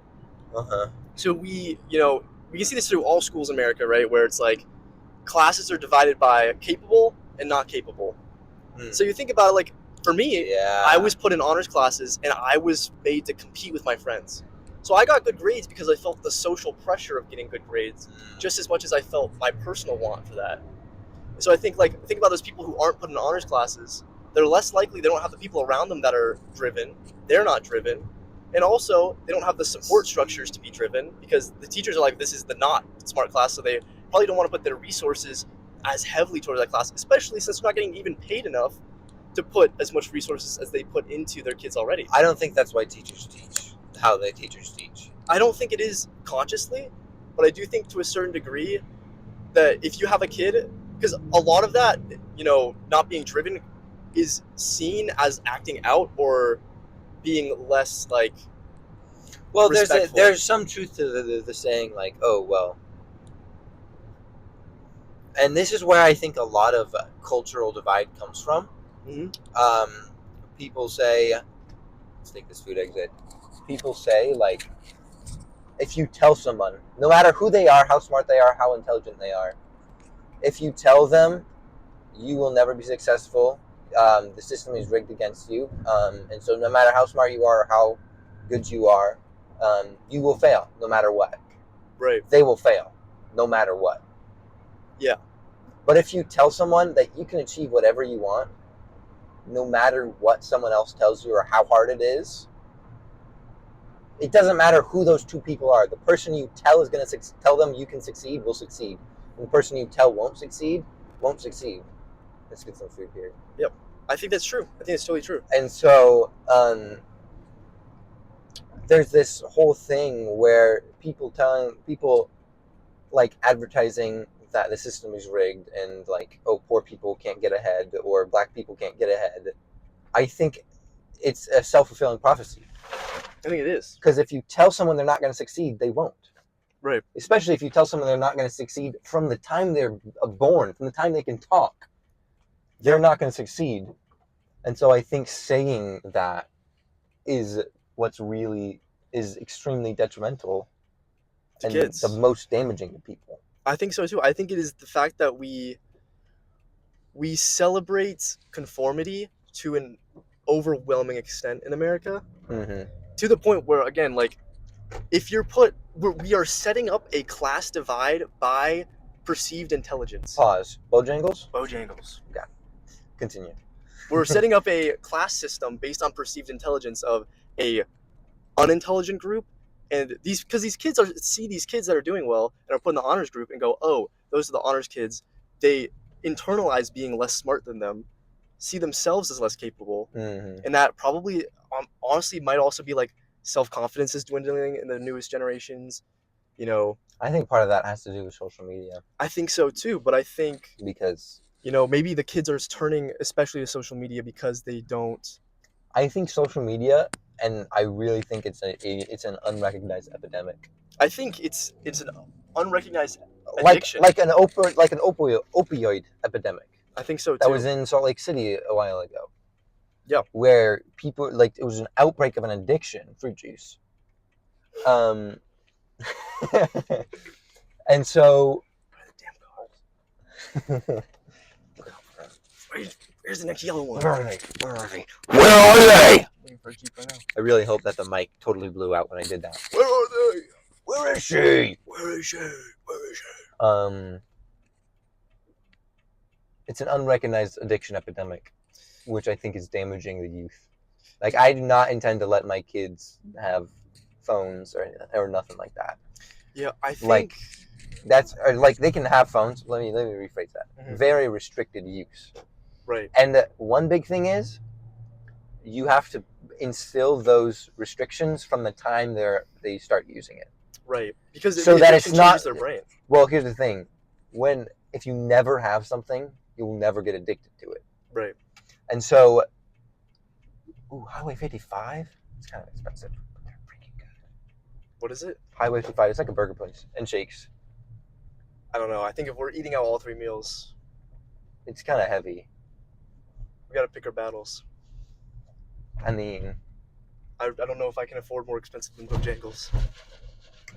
So we can see this through all schools in America, right? Where it's like classes are divided by capable and not capable. So you think about it, like, for me, I was put in honors classes and I was made to compete with my friends. So I got good grades because I felt the social pressure of getting good grades just as much as I felt my personal want for that. So I think about those people who aren't put in honors classes. They're less likely, they don't have the people around them that are driven. They're not driven. And also, they don't have the support structures to be driven because the teachers are like, this is the not smart class, so they probably don't want to put their resources as heavily towards that class, especially since they're not getting even paid enough to put as much resources as they put into their kids already. I don't think that's why teachers teach, how the teachers teach. I don't think it is consciously, but I do think to a certain degree that if you have a kid, because a lot of that, not being driven is seen as acting out or being less like respectful. There's some truth to the saying, like, oh well, and this is where I think a lot of cultural divide comes from. Mm-hmm. People say, let's take this food exit. People say, like, if you tell someone, no matter who they are, how smart they are, how intelligent they are, if you tell them you will never be successful, the system is rigged against you, and so no matter how smart you are or how good you are, you will fail no matter what. Right. They will fail no matter what. Yeah. But if you tell someone that you can achieve whatever you want, no matter what someone else tells you or how hard it is, it doesn't matter who those two people are. The person you tell is going to tell them you can succeed will succeed. And the person you tell won't succeed. Let's get some food here. Yep. I think that's true. I think it's totally true. And so there's this whole thing where people like advertising that the system is rigged and like, oh, poor people can't get ahead or black people can't get ahead. I think it's a self-fulfilling prophecy. I think it is. Because if you tell someone they're not going to succeed, they won't. Right. Especially if you tell someone they're not going to succeed from the time they're born, from the time they can talk, they're not going to succeed. And so I think saying that is extremely detrimental to and kids. The most damaging to people. I think so too. I think it is the fact that we celebrate conformity to an overwhelming extent in America, to the point where, again, like, if you're we are setting up a class divide by perceived intelligence. Pause. Bojangles? Bojangles. Yeah. Continue. We're setting up a class system based on perceived intelligence of a unintelligent group, and these kids see these kids that are doing well and are put in the honors group and go, oh, those are the honors kids. They internalize being less smart than them, see themselves as less capable, and that probably honestly might also be like self-confidence is dwindling in the newest generations. I think part of that has to do with social media. I think so too, but I think because maybe the kids are turning especially to social media because they don't. I think social media, and I really think it's an unrecognized epidemic. I think it's an unrecognized addiction, like an opioid epidemic. I think so too. That was in Salt Lake City a while ago. Yeah. Where people, like, it was an outbreak of an addiction, fruit juice. And so Where's the next yellow one? Where are they? I really hope that the mic totally blew out when I did that. Where are they? Where is she? It's an unrecognized addiction epidemic, which I think is damaging the youth. Like, I do not intend to let my kids have phones or nothing like that. Yeah, I think like they can have phones. Let me rephrase that. Mm-hmm. Very restricted use. Right. And one big thing is you have to instill those restrictions from the time they start using it. Right. Because so that it's not their brain. Well, here's the thing. If you never have something, you will never get addicted to it. Right. And so Highway 55? It's kind of expensive, but they're freaking good. What is it? Highway 55. It's like a burger place and shakes. I don't know. I think if we're eating out all 3 meals, it's kind of heavy. We gotta pick our battles. And the eating. I don't know if I can afford more expensive than Bojangles.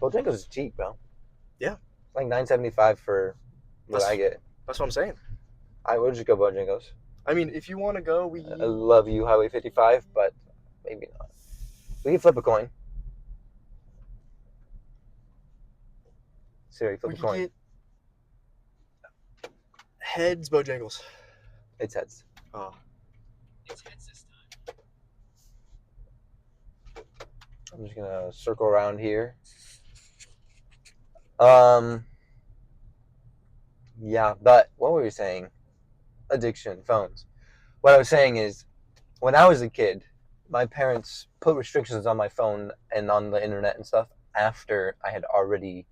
Bojangles is cheap, bro. Yeah. It's like $9.75 for what I get. That's what I'm saying. I would just go Bojangles. I mean, if you want to go, I love you, Highway 55, but maybe not. We can flip a coin. Siri, flip a coin. Get heads, Bojangles. It's heads. Oh. It's heads this time. I'm just gonna circle around here. Yeah, but what were we saying? Addiction, phones. What I was saying is, when I was a kid, my parents put restrictions on my phone and on the internet and stuff after I had already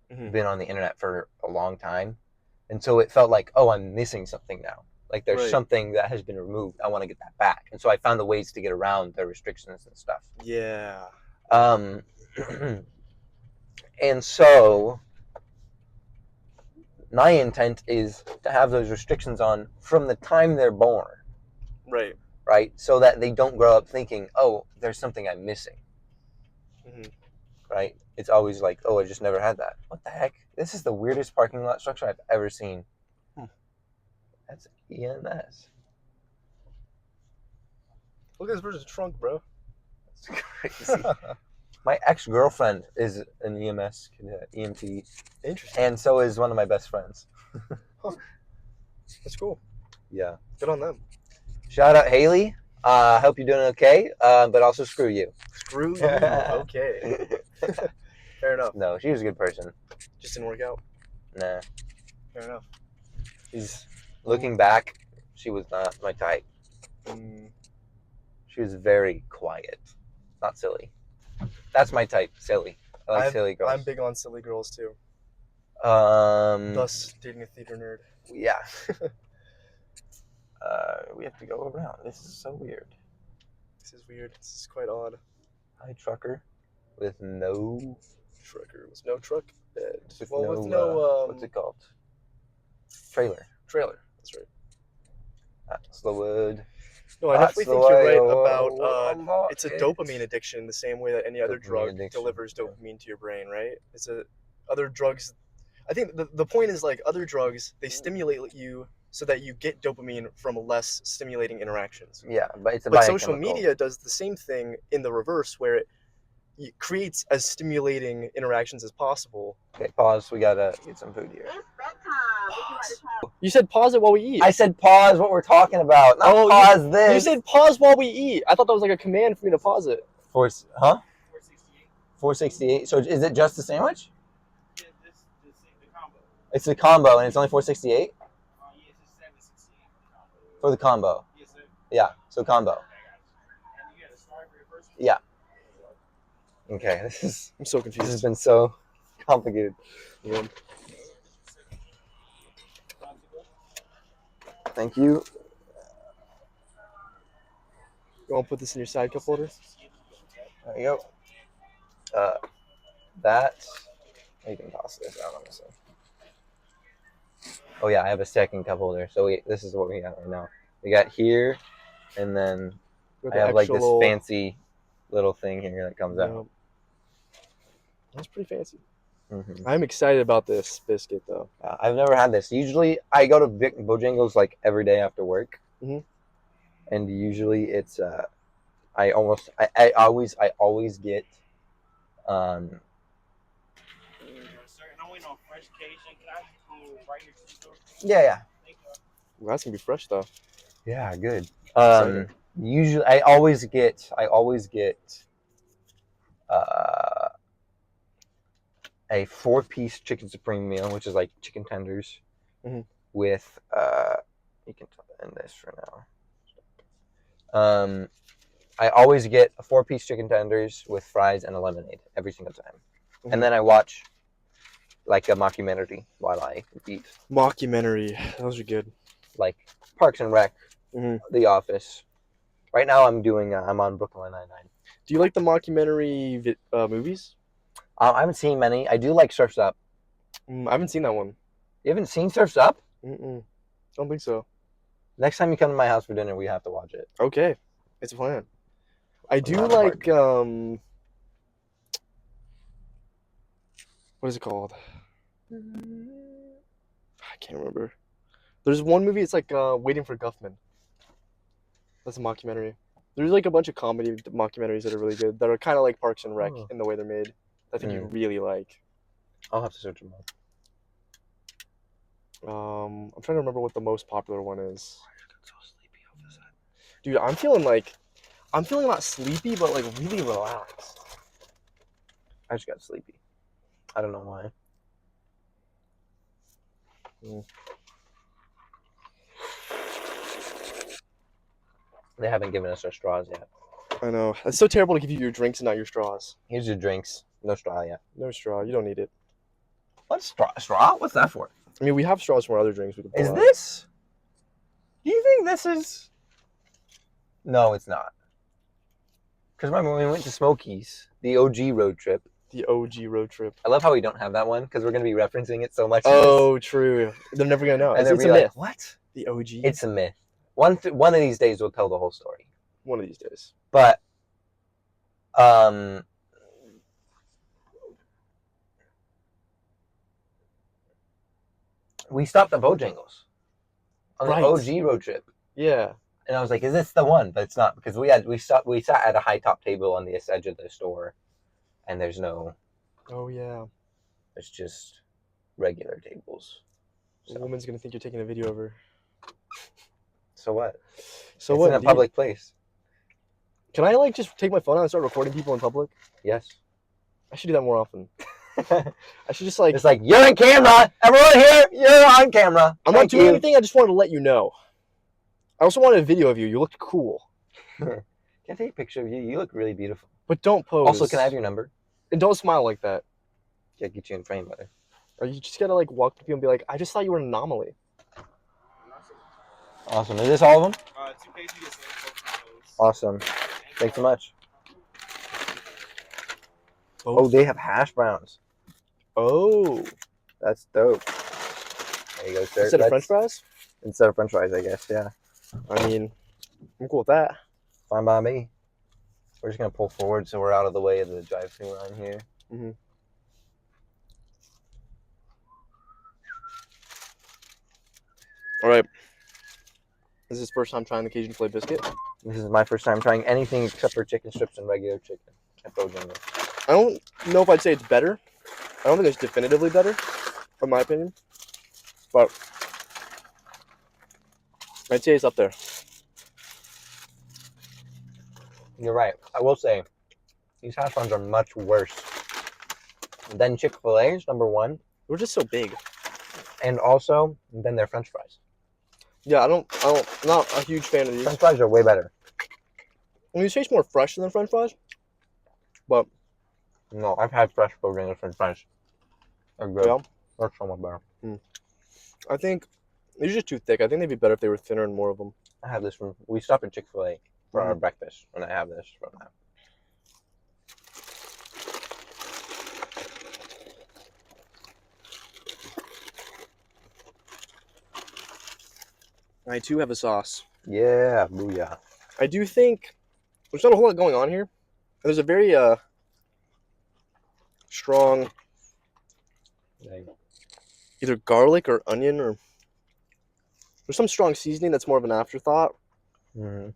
been on the internet for a long time. And so it felt like, oh, I'm missing something now. Like there's something that has been removed. I want to get that back. And so I found the ways to get around the restrictions and stuff. Yeah. And so my intent is to have those restrictions on from the time they're born. Right. Right? So that they don't grow up thinking, oh, there's something I'm missing. Right? It's always like, oh, I just never had that. What the heck? This is the weirdest parking lot structure I've ever seen. That's EMS. Look at this person's trunk, bro. That's crazy. My ex-girlfriend is an EMS cadet, EMT. Interesting. And so is one of my best friends. That's cool. Yeah. Good on them. Shout out Haley. Hope you're doing okay. But also screw you. Screw you. Okay. Fair enough. No, she was a good person. Just didn't work out. Nah. Fair enough. Looking back, she was not my type. She was very quiet, not silly. That's my type, silly. I like silly girls. I'm big on silly girls too. Thus, dating a theater nerd. Yeah. We have to go around. This is so weird. This is weird. This is quite odd. Hi, trucker. With no... Trucker with no truck bed. With no, what's it called? Trailer. That's right. That's the word. No, I definitely think you're right about it's a dopamine addiction the same way that any other drug delivers dopamine to your brain, right? Other drugs. I think the point is like other drugs, they stimulate you so that you get dopamine from less stimulating interactions. Yeah, but social media does the same thing in the reverse, where it creates as stimulating interactions as possible. Okay, pause. We gotta get some food here. You said pause it while we eat. I said pause what we're talking about. Not pause this. You said pause while we eat. I thought that was like a command for me to pause it. 468. So is it just the sandwich? Yeah, the combo. It's the combo, and it's only 468. Yes, it's 768 for the combo. Yes, sir. Yeah, so combo. And you got a star for your first one? Yeah. Okay, I'm so confused. This has been so complicated. Yeah. Thank you. You want to put this in your side cup holder? There you go. You can toss this out on this one. Oh yeah, I have a second cup holder. So this is what we got right now. We got here, and then I have like this fancy little thing here that comes out. That's pretty fancy. Mm-hmm. I'm excited about this biscuit though. I've never had this. Usually I go to Bojangles like every day after work. Mm-hmm. And usually it's I always get yeah. Well, that's gonna be fresh though. Yeah, good. Usually I always get a 4-piece chicken supreme meal, which is like chicken tenders, with you can end this for now. I always get a 4-piece chicken tenders with fries and a lemonade every single time, and then I watch like a mockumentary while I eat. Mockumentary, those are good. Like Parks and Rec, The Office. Right now I'm on Brooklyn Nine-Nine. Do you like the mockumentary movies? I haven't seen many. I do like Surf's Up. I haven't seen that one. You haven't seen Surf's Up? I don't think so. Next time you come to my house for dinner, we have to watch it. Okay. It's a plan. I do like, what is it called? I can't remember. There's one movie, it's like Waiting for Guffman. That's a mockumentary. There's like a bunch of comedy mockumentaries that are really good, that are kind of like Parks and Rec in the way they're made. I think you really like. I'll have to search them up. I'm trying to remember what the most popular one is. I'm so sleepy over that. Dude, I'm feeling not sleepy, but like really relaxed. I just got sleepy. I don't know why. They haven't given us our straws yet. I know. It's so terrible to give you your drinks and not your straws. Here's your drinks. No straw yet. No straw. You don't need it. What straw? Straw? What's that for? I mean, we have straws from our other drinks. We can pull Is out. this? Do you think this is? No, it's not. Because remember when we went to Smokies, the OG road trip. The OG road trip. I love how we don't have that one because we're going to be referencing it so much. Oh, true. They're never going to know. And It's a like, myth. what? The OG? It's a myth. One of these days we'll tell the whole story. One of these days. But, we stopped at Bojangles on the OG road trip. Yeah. And I was like, is this the one? But it's not, because we sat at a high top table on the edge of the store, and there's no. Oh yeah. It's just regular tables. So. The woman's gonna think you're taking a video of her. So what? So it's what? In a public place. Can I just take my phone out and start recording people in public? Yes. I should do that more often. I should just It's like, you're on camera. Everyone here, you're on camera. I'm not doing anything. I just wanted to let you know. I also wanted a video of you. You looked cool. Can I take a picture of you? You look really beautiful. But don't pose. Also, can I have your number? And don't smile like that. Yeah, get you in frame, brother. Or you just gotta walk to people and be like, I just thought you were an anomaly. Awesome. Is this all of them? 2 pages. Awesome. Thanks so much. Oh, they have hash browns. Oh. That's dope. There you go, sir. Instead of French fries? Instead of French fries, I guess, yeah. I mean, I'm cool with that. Fine by me. We're just going to pull forward so we're out of the way of the drive-thru line here. Mm-hmm. All right. This is his first time trying the Cajun filet biscuit. This is my first time trying anything except for chicken strips and regular chicken at Bojangles. I don't know if I'd say it's better. I don't think it's definitively better, in my opinion. But I'd say it's up there. You're right. I will say, these hash browns are much worse than Chick-fil-A's, number one. They're just so big. And also, than their French fries. Yeah, I'm not a huge fan of these. French fries are way better. I mean, these taste more fresh than French fries. But no, I've had fresh Bojangles French fries. They're good. Yeah. They're so much better. I think these are just too thick. I think they'd be better if they were thinner and more of them. I have this from, we stop at Chick-fil-A for our breakfast, and I have this from that. I too have a sauce. Yeah, booyah. I do think there's not a whole lot going on here. There's a very strong either garlic or onion, or there's some strong seasoning that's more of an afterthought. Mm-hmm.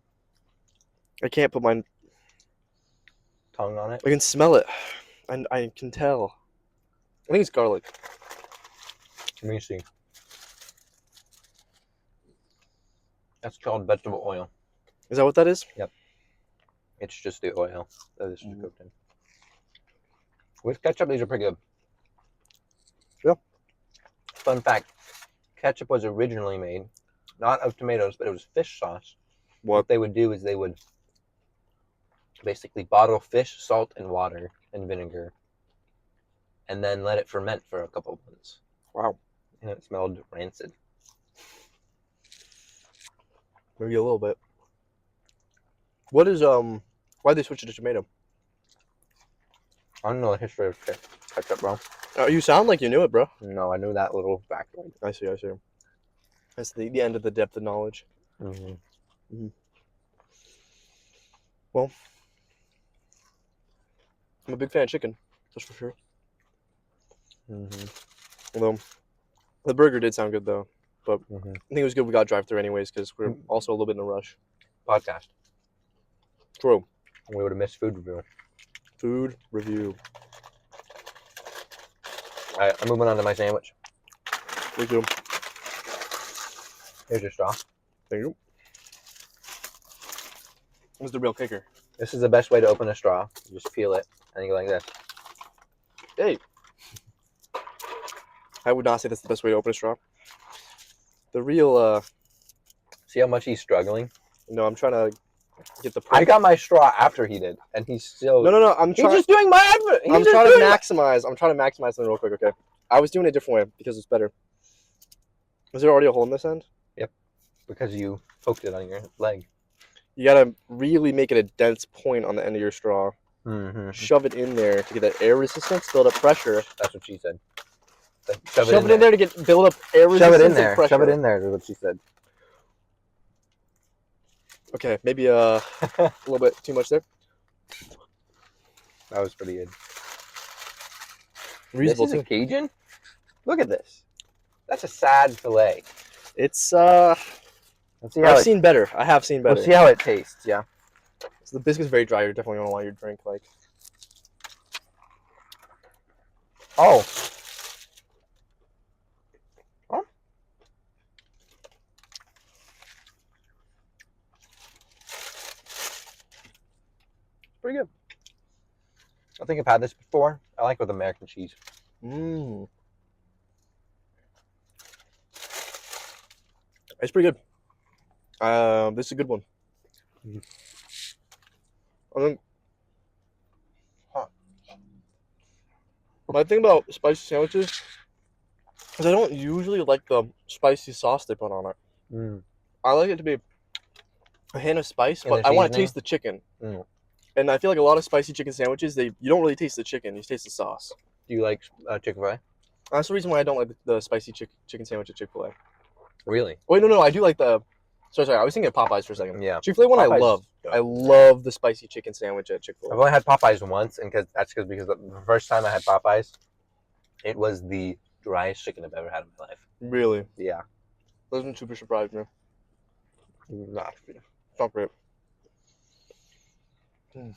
I can't put my tongue on it. I can smell it, and I can tell. I think it's garlic. Let me see. That's called vegetable oil. Is that what that is? Yep. It's just the oil that this is cooked in. With ketchup, these are pretty good. Yeah. Fun fact, ketchup was originally made, not of tomatoes, but it was fish sauce. What they would do is they would basically bottle fish, salt, and water, and vinegar, and then let it ferment for a couple of months. Wow. And it smelled rancid. Maybe a little bit. What is why'd they switch it to tomato? I don't know the history of ketchup, bro. You sound like you knew it, bro. No, I knew that little factoid. I see. That's the end of the depth of knowledge. Mm-hmm. Mm-hmm. Well, I'm a big fan of chicken, that's for sure. Mm-hmm. Although, the burger did sound good, though. But I think it was good we got drive-thru anyways, because we're also a little bit in a rush. Podcast. True. We would have missed food review. Food review. All right, I'm moving on to my sandwich. Me too. Here's your straw. Thank you. What's the real kicker? This is the best way to open a straw. You just peel it, and you go like this. Hey. I would not say that's the best way to open a straw. The real, See how much he's struggling? No, I'm trying to get the... I got my straw after he did, and he's still... No, I'm trying... He's just doing my... I'm trying to maximize something real quick, okay? I was doing it a different way because it's better. Is there already a hole in this end? Yep. Because you poked it on your leg. You gotta really make it a dense point on the end of your straw. Mm-hmm. Shove it in there to get that air resistance, build up pressure. That's what she said. Shove it in there to build up air resistance. Shove it in there. And pressure. Shove it in there is what she said. Okay, maybe a little bit too much there. That was pretty good. Reasonable. This is Cajun? Look at this. That's a sad fillet. It's I've seen better. I have seen better. We'll see how it tastes, yeah. So the biscuit's very dry. You're definitely gonna want your drink like. Oh. Pretty good. I think I've had this before. I like with American cheese. Mmm. It's pretty good. This is a good one. I think. My thing about spicy sandwiches is I don't usually like the spicy sauce they put on it. Mm. I like it to be a hint of spice, but I want to taste the chicken. Mm. And I feel like a lot of spicy chicken sandwiches, you don't really taste the chicken, you taste the sauce. Do you like Chick-fil-A? That's the reason why I don't like the spicy chicken sandwich at Chick-fil-A. Really? Wait, no, I do like the... Sorry, I was thinking of Popeyes for a second. Yeah. Chick-fil-A one Popeyes, I love. I love the spicy chicken sandwich at Chick-fil-A. I've only had Popeyes once, and because the first time I had Popeyes, it was the driest chicken I've ever had in my life. Really? Yeah. Doesn't super surprise me. Not great. Mm.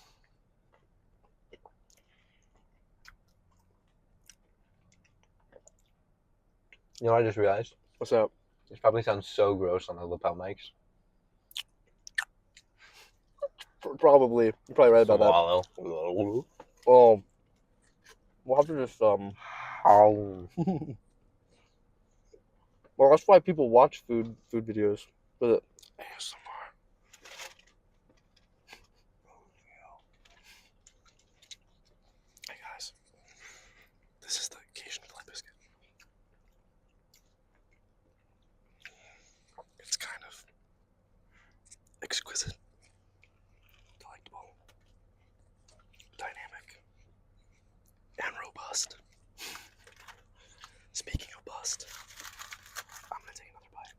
You know what I just realized? What's up? This probably sounds so gross on the lapel mics. Probably. You're probably right about Swallow. that. Oh. We'll have to just, Well, that's why people watch food videos. But ASMR. Hey guys. This is the Cajun fillet biscuit. It's kind of exquisite, delectable, dynamic, and robust. Speaking of bust, I'm gonna take another bite.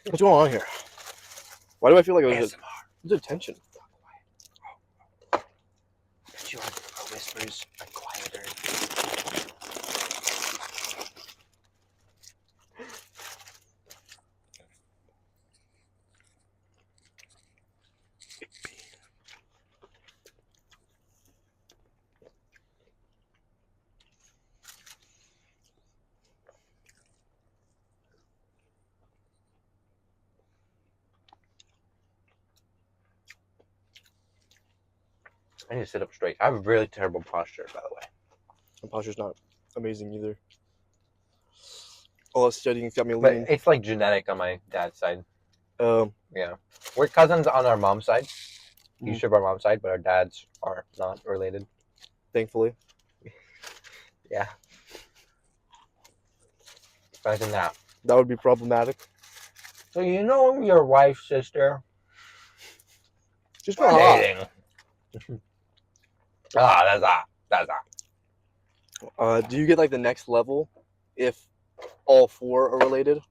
What's going on here? Why do I feel like there's a tension? Bet you our whispers are quieter. I need to sit up straight. I have a really terrible posture, by the way. My posture's not amazing either. All that studying's got me But leaning. it's like genetic on my dad's side. Yeah. We're cousins on our mom's side. You share our mom's side, but our dads are not related. Thankfully. Yeah. Imagine that. That would be problematic. So you know your wife's sister? Just We're for dating. That's that. Do you get like the next level if all four are related?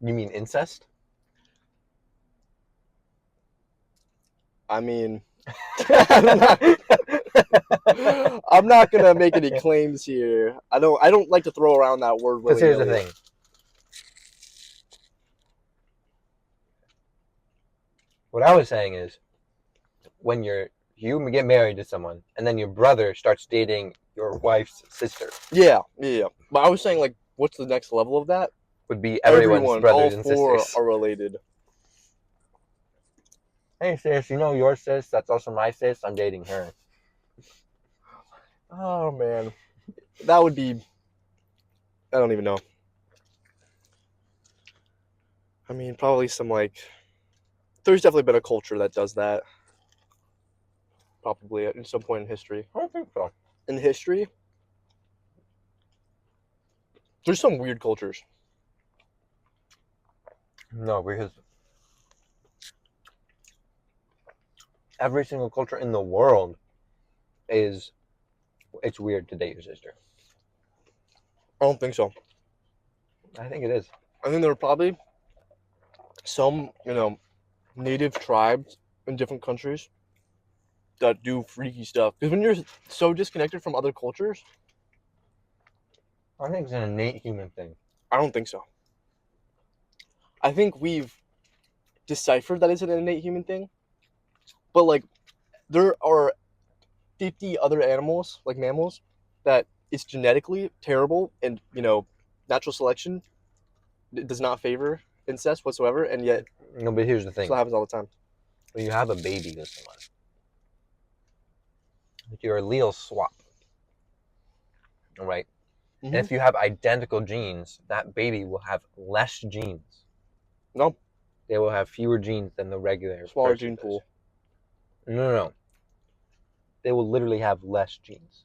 You mean incest? I mean, I'm not gonna make any claims here. I don't like to throw around that word. Because here's the thing. What I was saying is, when you get married to someone, and then your brother starts dating your wife's sister. Yeah. But I was saying, like, what's the next level of that? Would be everyone's brothers and all 4 sisters. are related. Hey sis, you know your sis? That's also my sis. I'm dating her. Oh man, that would be. I don't even know. I mean, probably some like. There's definitely been a culture that does that. Probably at some point in history. I don't think so. In history, there's some weird cultures. No, because every single culture in the world it's weird to date your sister. I don't think so. I think it is. I think there are probably some, native tribes in different countries that do freaky stuff. Because when you're so disconnected from other cultures, I think it's an innate human thing. I don't think so. I think we've deciphered that it's an innate human thing. But, like, there are 50 other animals, like mammals, that it's genetically terrible and, natural selection does not favor incest whatsoever, and yet No, but here's the thing. it happens all the time. When you have a baby with someone, your alleles swap. All right? Mm-hmm. And if you have identical genes, that baby will have less genes. No. They will have fewer genes than the regular Smaller person gene does. pool. No. They will literally have less genes.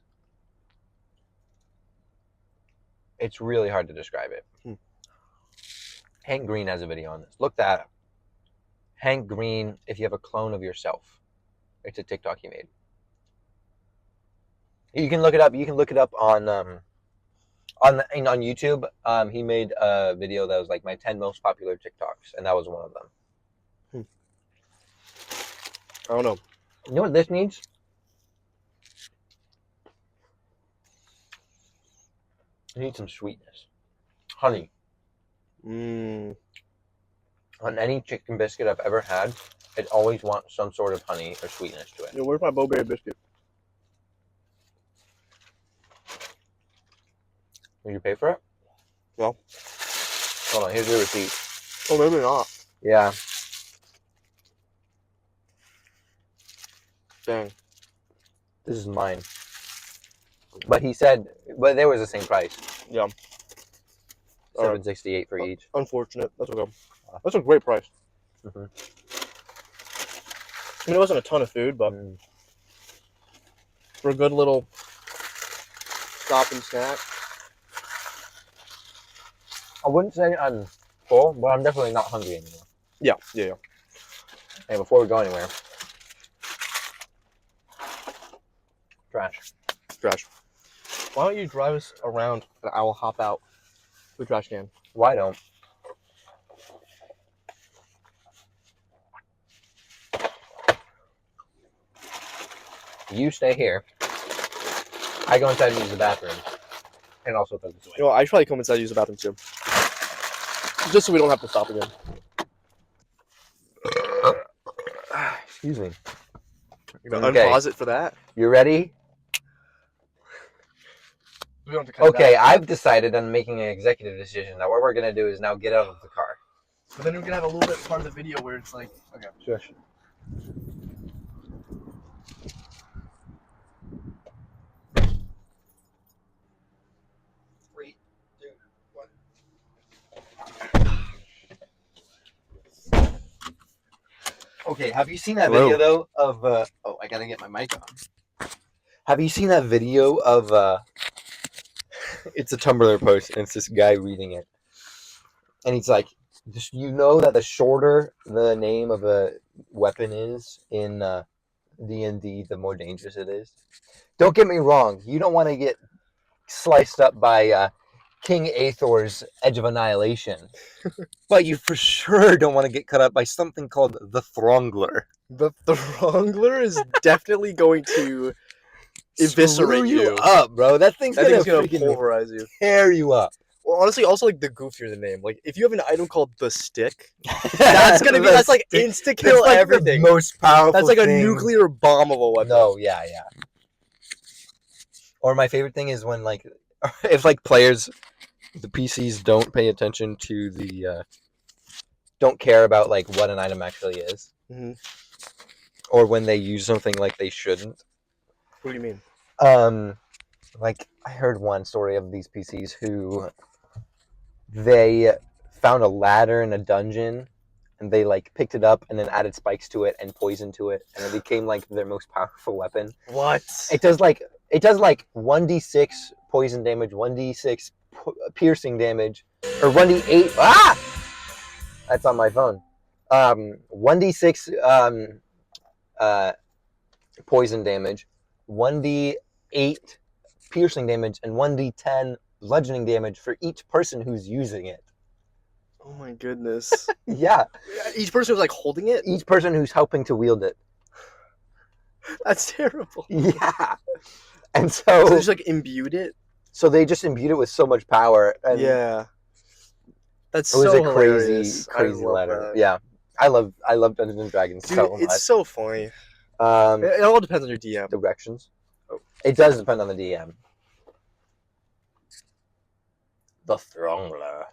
It's really hard to describe it. Hank Green has a video on this. Look that up. Hank Green, if you have a clone of yourself. It's a TikTok he made. You can look it up. You can look it up on YouTube. He made a video that was like my 10 most popular TikToks, and that was one of them. I don't know. You know what this needs? It needs some sweetness. Honey. On any chicken biscuit I've ever had, it always wants some sort of honey or sweetness to it. Yo, where's my Bo-Berry biscuit? Will you pay for it? No. Hold on, here's your receipt. Oh, maybe not. Yeah. Dang. This is mine. But he said, but they was the same price. Yeah. $7.68 for each. Unfortunate. That's okay. That's a great price. Mm-hmm. I mean, it wasn't a ton of food, but for a good little stop and snack. I wouldn't say I'm full, but I'm definitely not hungry anymore. Yeah. Hey, before we go anywhere, trash. Why don't you drive us around and I will hop out the trash can? Why don't? You stay here. I go inside and use the bathroom. And also throw this away. You know, I should probably come inside and use the bathroom too. Just so we don't have to stop again. Excuse me. You know, unpause it for that. You ready? We don't have to cut it Okay, out. I've decided on making an executive decision that what we're going to do is now get out of the car. But then we're gonna have a little bit part of the video where it's like, okay. Sure. 3, 2, 1. Okay, have you seen that video though of oh, I gotta get my mic on. Have you seen that video of it's a Tumblr post and it's this guy reading it. And he's like, you know that the shorter the name of a weapon is in D&D, the more dangerous it is. Don't get me wrong, you don't want to get sliced up by King Aethor's Edge of Annihilation. But you for sure don't want to get cut up by something called the Throngler. The Throngler is definitely going to eviscerate you up, bro. That thing's gonna pulverize you. Tear you up. Well, honestly, also like the goofier the name. Like if you have an item called the Stick, that's gonna be that's like insta kill like everything. The most powerful. That's like thing. a nuclear bomb of a weapon. No, yeah. Or my favorite thing is when like if like players, the PCs don't pay attention to the don't care about like what an item actually is, or when they use something like they shouldn't. What do you mean? Like I heard one story of these PCs who they found a ladder in a dungeon and they like picked it up and then added spikes to it and poison to it and it became like their most powerful weapon. What? It does like 1d6 poison damage, 1d6 piercing damage, or 1d8 that's on my phone. 1d6 poison damage, 1d8 piercing damage, and 1d10 bludgeoning damage for each person who's using it. Oh my goodness. Yeah. Each person was like holding it? Each person who's helping to wield it. That's terrible. Yeah. And so they just like imbued it? So they just imbued it with so much power. And yeah. That's it was so a hilarious. crazy ladder. Yeah. I love Dungeons and Dragons. Dude, so much. It's so funny. It all depends on your DM. Directions. Oh. It does depend on the DM. The Throngler.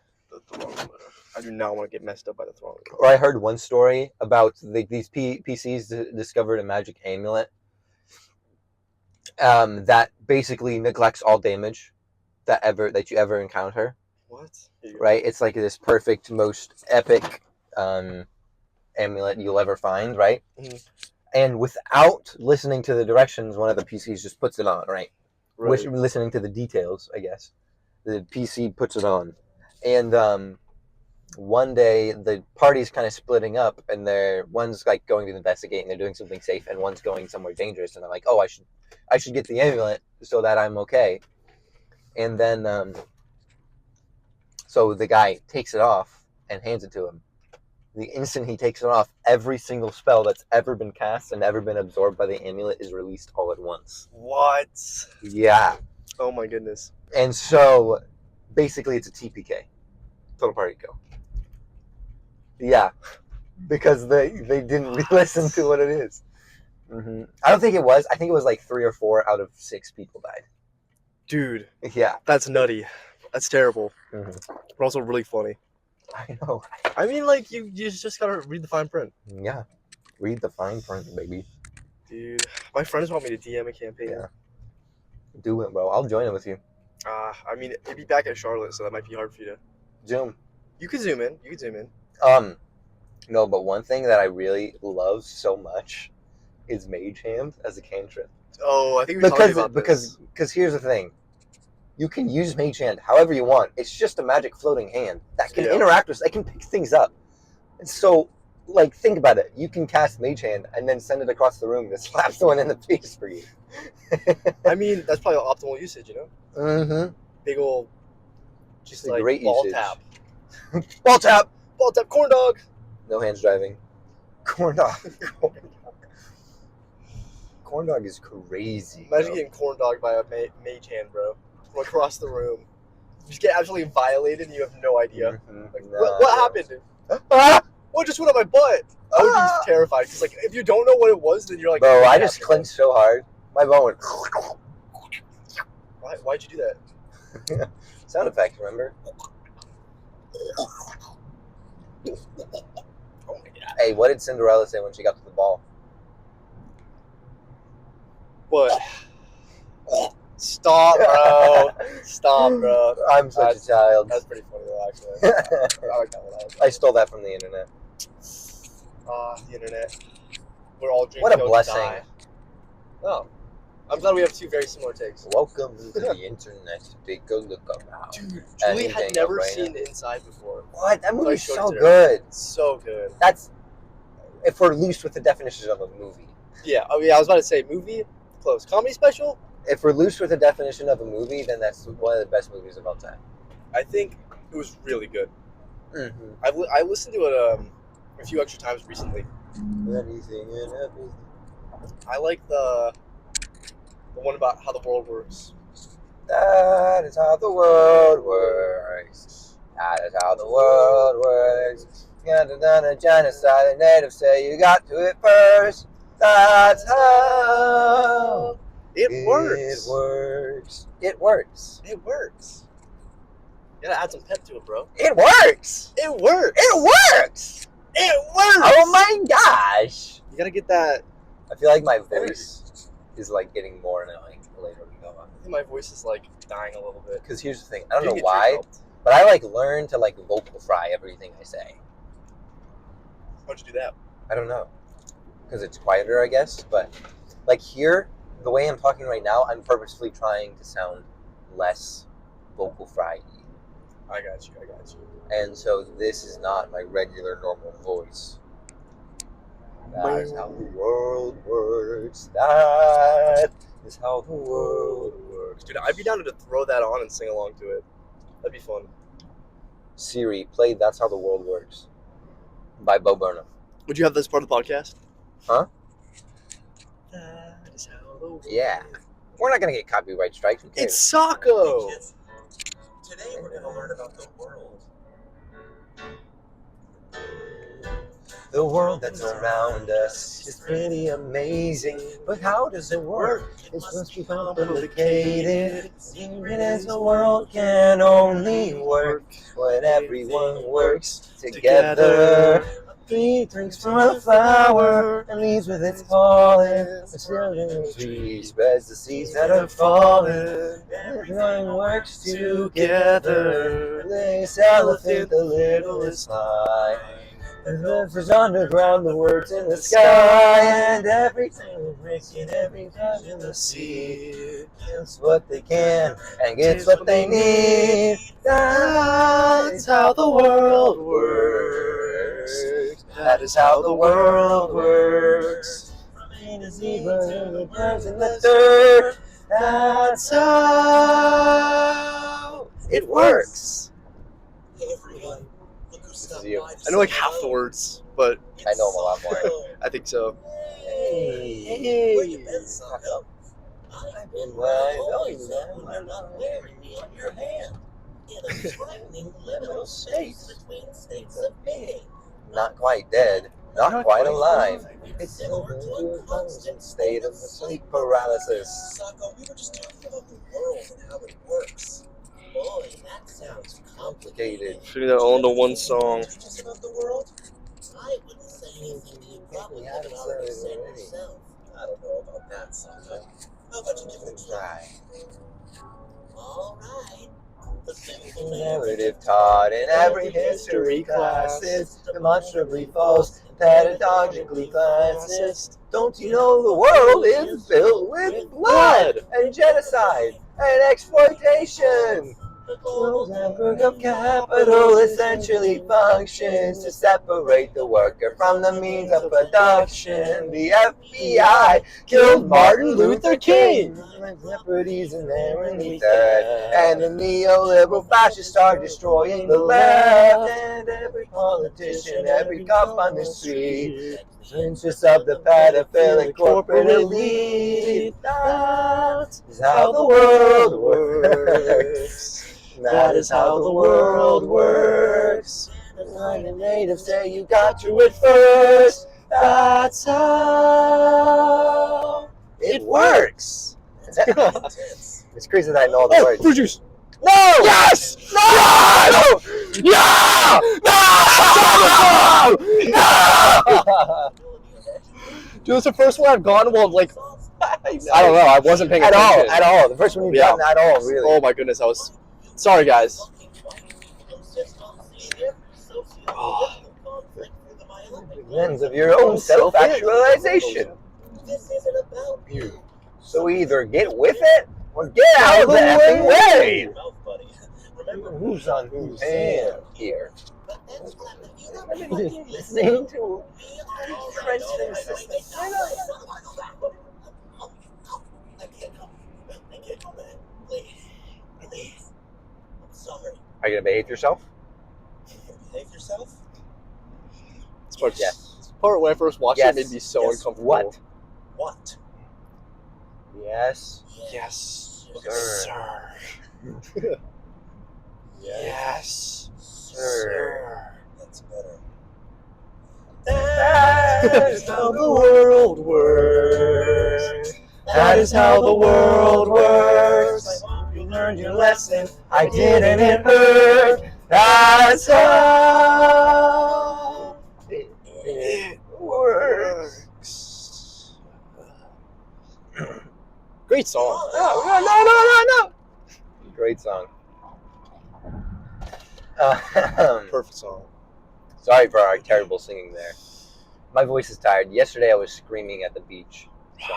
I do not want to get messed up by the Throngler. Or I heard one story about these PCs discovered a magic amulet that basically neglects all damage that you ever encounter. What? Right? It's like this perfect, most epic amulet you'll ever find, right? Mm-hmm. And without listening to the directions, one of the PCs just puts it on, right? Listening to the details, I guess. The PC puts it on. And one day the party's kind of splitting up and one's like going to investigate and they're doing something safe and one's going somewhere dangerous and they're like, oh, I should get the amulet so that I'm okay. And then so the guy takes it off and hands it to him. The instant he takes it off, every single spell that's ever been cast and ever been absorbed by the amulet is released all at once. What? Yeah. Oh my goodness. And so basically it's a TPK. Total party kill. Yeah. Because they didn't listen to what it is. Mm-hmm. I don't think it was. I think it was like 3 or 4 out of 6 people died. Dude. Yeah. That's nutty. That's terrible. Mm-hmm. But also really funny. I know. I mean, like, you just gotta read the fine print. Yeah. Read the fine print, baby. Dude. My friends want me to DM a campaign. Yeah. Do it, bro. I'll join it with you. I mean, it'd be back at Charlotte, so that might be hard for you to... Zoom. You could zoom in. No, but one thing that I really love so much is Mage Hand as a cantrip. Oh, I think we were talking about this. Because here's the thing. You can use Mage Hand however you want. It's just a magic floating hand that can interact with... It can pick things up. And so, like, think about it. You can cast Mage Hand and then send it across the room to slap someone in the face for you. I mean, that's probably optimal usage, you know? Mm-hmm. Big ol'... Just like great ball usage. tap. Ball tap! Ball tap, corn dog! No hands driving. Corn dog. Corn dog is crazy. Imagine getting corn dogged by a mage hand, bro. From across the room. You just get absolutely violated and you have no idea. Mm-hmm. Like, what happened, dude? What just went on my butt? I would be terrified. Because, like, if you don't know what it was, then you're like... Bro, I just clenched so hard. My bone went... Why'd you do that? Sound effects, remember? Oh my god. Hey, what did Cinderella say when she got to the ball? What? Stop, bro. Stop, bro. I'm such a child. That's pretty funny, though, actually. I like that one. I stole that from the internet. The internet. We're all drinking. What a blessing. Die. Oh. I'm glad we have 2 very similar takes. Welcome to the internet. Take a look around. Dude, Julie had never seen Inside before. What? That movie's so good. So good. That's if we're loose with the definition of a movie. Yeah. Oh yeah, I was about to say movie. Close. Comedy special. If we're loose with the definition of a movie, then that's one of the best movies of all time. I think it was really good. Mm-hmm. I listened to it a few extra times recently. Anything and everything. I like the one about how the world works. That is how the world works. That is how the world works. Done a genocide, the natives say you got to it first. That's how It works. It works. It works. It works. You gotta add some pep to it, bro. It works. It works. It works. It works. Oh my gosh. You gotta get that. I feel like my voice is like getting more annoying the later we go on. I think my voice is like dying a little bit. Because here's the thing. I don't know why, but I like learn to like vocal fry everything I say. How'd you do that? I don't know. Because it's quieter, I guess. But like here, the way I'm talking right now, I'm purposefully trying to sound less vocal fry-y. I got you. And so this is not my regular normal voice. That is how the world works. That is how the world works. Dude, I'd be down to throw that on and sing along to it. That'd be fun. Siri, play That's How the World Works by Bo Burnham. Would you have this part of the podcast? Huh? That is how the world Yeah. We're not going to get copyright strikes. It's Socko! Today we're going to learn about the world. The world that's around us is pretty amazing, but how does it work? It's supposed to be complicated. Even as the world can only work when everyone works together. A bee drinks from a flower and leaves with its pollen. A silver tree spreads the seeds that are fallen. Everyone works together. This elephant, the littlest fly. The river's underground, the words in the sky, and everything breaks in every time in the sea. Gets what they can and gets what they need. That's how the world works. That is how the world works. From A to Z, but the birds in the dirt. That's how it works. Hey everyone. This is you. I know like half the words, but I know them a lot more. I think so. Hey, Where you been, Socko? I've been right knowing that when you're not wearing me on your hand. In a frightening liminal space between states of being. Not quite dead, not quite alive. It's Similar to a constant state of sleep paralysis. Socko, we were just talking about the world and how it works. Boy, that sounds complicated. Fitting that all into one song. Teach us about the world? I wouldn't say anything that you probably haven't already said yourself. I don't know about that, Socko. How about you give it a try? All right. The simple Narrative taught in every history class is demonstrably false, pedagogically classist. Don't you know the world is filled with blood and genocide and exploitation? The global network of capital essentially functions to separate the worker from the means of production. The FBI killed Martin Luther King. Liberties inherently third, and the neoliberal fascists are destroying the left. And every politician, every cop on the street, interests of the pedophilic corporate elite. That is how the world works. That is how the world works. When the natives say you got to it first, that's how it works. It's crazy that I know all the words. Fruit juice. No! Yes! No! No! No! Dude, it's the first one I've gone well, like, I don't know, I wasn't paying At attention. all. The first one you've done at all, really. Oh my goodness, I was... Sorry, guys. Lens of your own self-actualization. This isn't about you. So either get with it or get out of the effing way. Mouth, buddy. Remember Who's on whose hand here? but that's not the you I've been listening to French sisters. I can't come back. Please. I'm sorry. Are you gonna behave yourself? Behave yourself? This part, Yes. this part when I first watched Yes. it made me so Yes. uncomfortable. What? What? Yes. Yes, Sir. sir. Yes, Sir. That's better. That's how the world works. That is how the world works. I hope you learned your lesson. I didn't, it hurt. That's how it works. Great song. No. Great song. Perfect song. Sorry for our terrible singing there. My voice is tired. Yesterday I was screaming at the beach. So.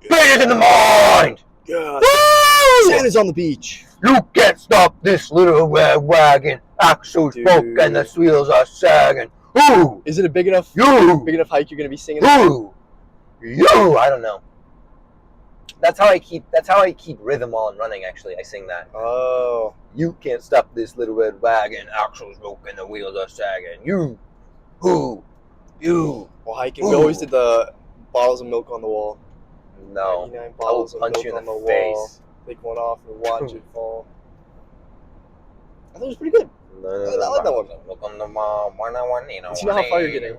Pain in the mind! Yeah. Woo! Santa's on the beach. You can't stop this little red wagon. Axles broke and the wheels are sagging. Ooh! Is it a big enough hike you're gonna be singing? Ooh! You! I don't know. That's how I keep rhythm while I'm running. Actually, I sing that. Oh. You can't stop this little red wagon. Axles broke and the wheels are sagging. You. Ooh. You. While hiking, we always did the bottles of milk on the wall. No. 99 I bottles will of punch milk you in on the the face. wall. Take one off and watch it fall. I thought it was pretty good. I like that one. Look on the wall. Do you know how far you're getting?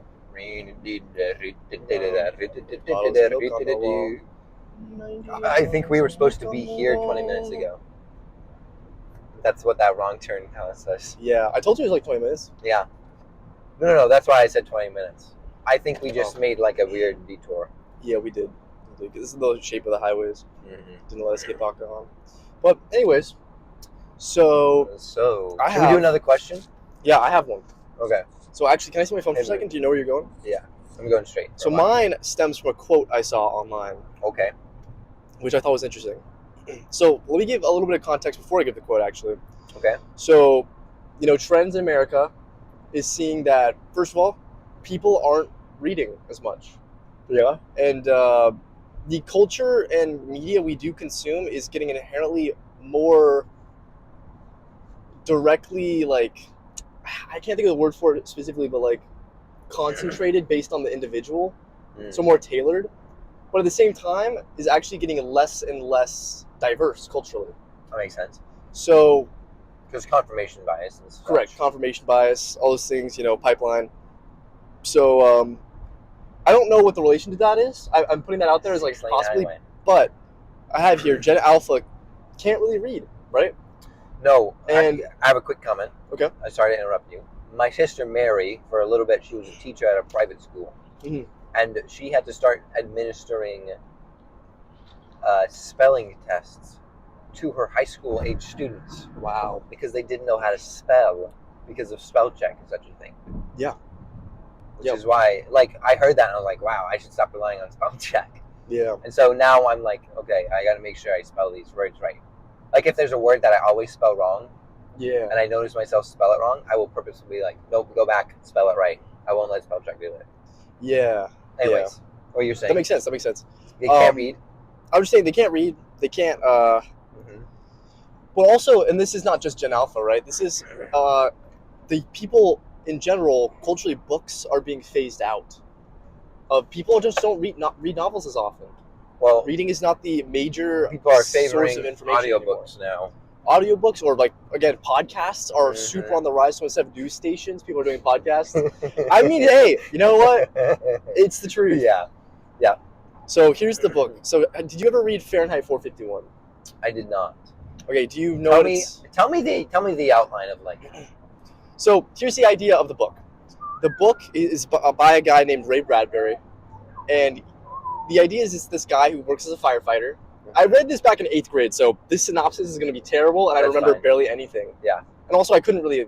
Bottles of milk on the wall. I think we were supposed to be here 20 minutes ago. That's what that wrong turn tells us. Yeah, I told you it was like 20 minutes. Yeah. No. That's why I said 20 minutes. I think we just made like a weird detour. Yeah, we did. This is the shape of the highways. Mm-hmm. Didn't let us get back on. But anyways, so Should we have- do another question? yeah, I have one. Okay. So actually, can I see my phone for a second? Do you know where you're going? I'm going straight. So mine stems from a quote I saw online, Okay. which I thought was interesting. So let me give a little bit of context before I give the quote, actually. Okay. So, trends in America is seeing that, first of all, people aren't reading as much. Yeah. And the culture and media we do consume is getting inherently more directly, like, I can't think of the word for it specifically, but like concentrated based on the individual. So more tailored. But at the same time is actually getting less and less diverse culturally. That makes sense. So Because confirmation bias. And such. correct, confirmation bias, all those things, pipeline. So I don't know what the relation to that is. I'm putting that out there as like Explain possibly, highway. but I have here Gen Alpha can't really read, right? No, And- I have a quick comment. Okay. I'm sorry to interrupt you. My sister Mary, for a little bit, she was a teacher at a private school, Mhm. and she had to start administering spelling tests to her high school age students. Wow. Because they didn't know how to spell because of spell check and such a thing. Yeah. Which Yep. is why, I heard that and I was like, wow, I should stop relying on spell check. Yeah. And so now I'm like, okay, I got to make sure I spell these words right. Like if there's a word that I always spell wrong, Yeah. and I notice myself spell it wrong, I will purposely be like, nope, go back, spell it right. I won't let spell check do it. Yeah. Anyways, what you're saying? That makes sense. They can't read. I was saying they can't read. They can't. Mm-hmm. But also, and this is not just Gen Alpha, right? This is the people in general. Culturally, books are being phased out. People just don't read novels as often. Well, Reading is not the major people are source favoring of information audiobooks now. Audiobooks, or again, podcasts are Mhm. super on the rise. So instead of news stations, people are doing podcasts. I mean, hey, you know what? It's the truth. Yeah, So here's the book. So did you ever read Fahrenheit 451? I did not. Okay, do you know Tell me the outline of So here's the idea of the book. The book is by a guy named Ray Bradbury, and the idea is it's this guy who works as a firefighter. I read this back in 8th grade, so this synopsis is going to be terrible, and I That's remember fine. barely anything. Yeah. And also, I couldn't really,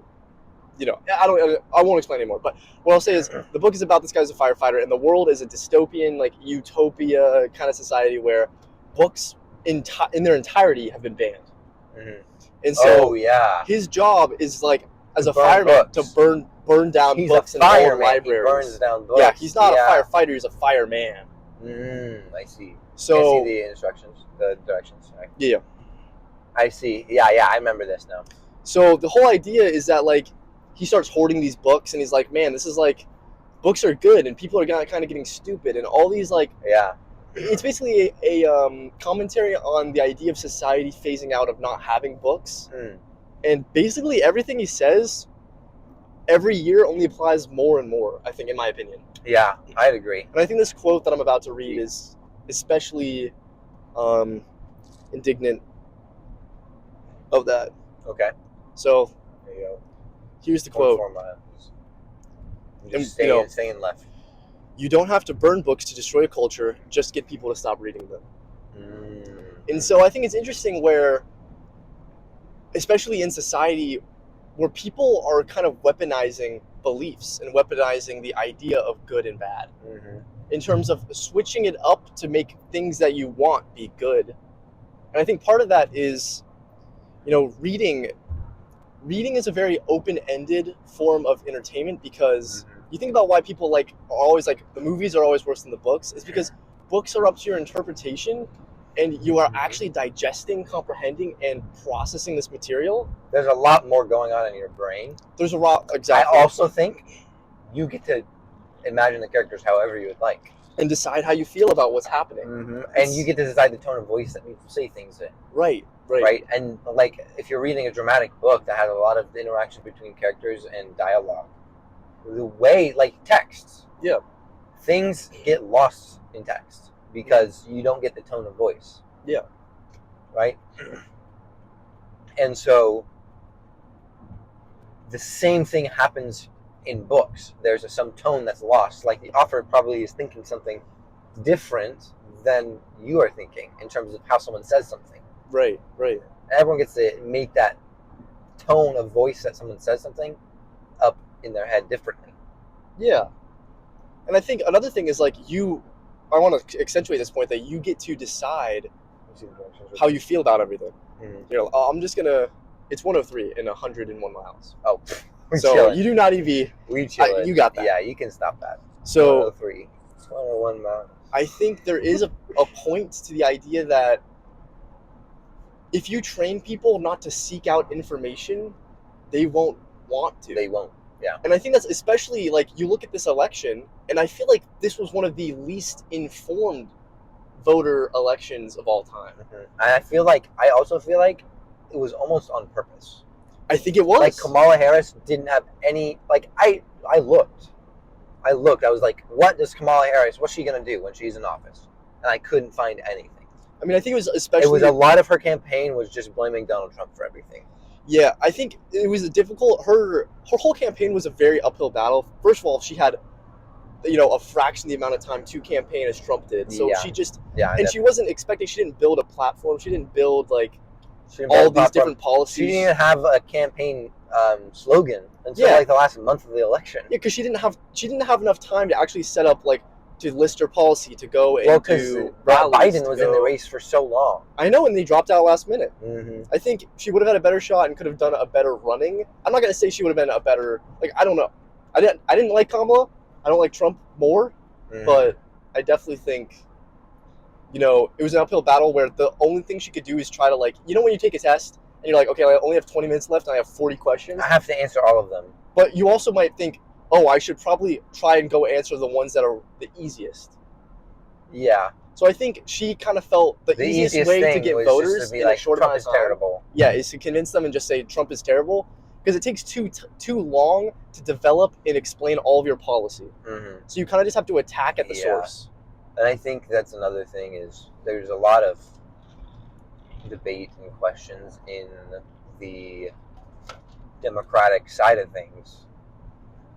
I won't explain anymore. But what I'll say is, the book is about this guy as a firefighter, and the world is a dystopian, utopia kind of society where books in their entirety have been banned. Mhm. And so Oh yeah, his job is as To a burn fireman books. to burn down he's books a in old fireman. He libraries. burns down books. Yeah, he's not a firefighter; he's a fireman. I see. So I see the instructions, the directions. Sorry. yeah. I see. Yeah, I remember this now. So the whole idea is that he starts hoarding these books, and he's like, man, this is books are good, and people are kind of getting stupid, and all these Yeah. it's basically a commentary on the idea of society phasing out of not having books. And basically everything he says every year only applies more and more, I think, in my opinion. Yeah, I'd agree. And I think this quote that I'm about to read is especially indignant of that. Okay. So there you go. Here's the quote. 4 miles. Just staying left. You don't have to burn books to destroy a culture, just get people to stop reading them. And so I think it's interesting where, especially in society, where people are kind of weaponizing beliefs and weaponizing the idea of good and bad. In terms of switching it up to make things that you want be good. And I think part of that is, reading is a very open-ended form of entertainment, because you think about why people are always the movies are always worse than the books. It's because books are up to your interpretation, and you are actually digesting, comprehending, and processing this material. There's a lot more going on in your brain. There's a lot, exactly. I also think you get to imagine the characters however you would like. And decide how you feel about what's happening. And you get to decide the tone of voice that people say things in. Right. And if you're reading a dramatic book that has a lot of interaction between characters and dialogue, the way, texts. Yeah. Things get lost in text because you don't get the tone of voice. Yeah. Right? And so the same thing happens in books. There's some tone that's lost. The author probably is thinking something different than you are thinking in terms of how someone says something. Right. Everyone gets to make that tone of voice that someone says something up in their head differently. Yeah. And I think another thing is I want to accentuate this point that you get to decide how you feel about everything. I'm just gonna. It's 103 in 101 miles. Oh, so chilling. You do not even. We chill. You got that. Yeah, you can stop that. So 103. It's 101 miles. I think there is a point to the idea that if you train people not to seek out information, they won't want to. They won't. Yeah. And I think that's especially you look at this election, and I feel like this was one of the least informed voter elections of all time. And I also feel like it was almost on purpose. I think it was. Kamala Harris didn't have any, I looked. I was like, what does Kamala Harris, what's she going to do when she's in office? And I couldn't find anything. I mean, I think it was especially... It was a lot of her campaign was just blaming Donald Trump for everything. Yeah, I think it was a difficult... Her whole campaign was a very uphill battle. First of all, she had, a fraction of the amount of time to campaign as Trump did. So she just... Yeah, and definitely. She wasn't expecting... She didn't build a platform. She didn't build, all these different policies. She didn't have a campaign slogan until, the last month of the election. Yeah, because she didn't have enough time to actually set up, to list her policy, to go and do rallies. Biden was in the race for so long. I know, and they dropped out last minute. I think she would have had a better shot and could have done a better running. I'm not going to say she would have been a better... I don't know. I didn't like Kamala. I don't like Trump more. But I definitely think, it was an uphill battle where the only thing she could do is try to, when you take a test and you're like, okay, I only have 20 minutes left and I have 40 questions. I have to answer all of them. But you also might think, oh, I should probably try and go answer the ones that are the easiest. Yeah. So I think she kind of felt the easiest way to get voters in a short amount of time. Terrible. Yeah, is to convince them and just say Trump is terrible, because it takes too long to develop and explain all of your policy. So you kind of just have to attack at the source. And I think that's another thing is there's a lot of debate and questions in the Democratic side of things.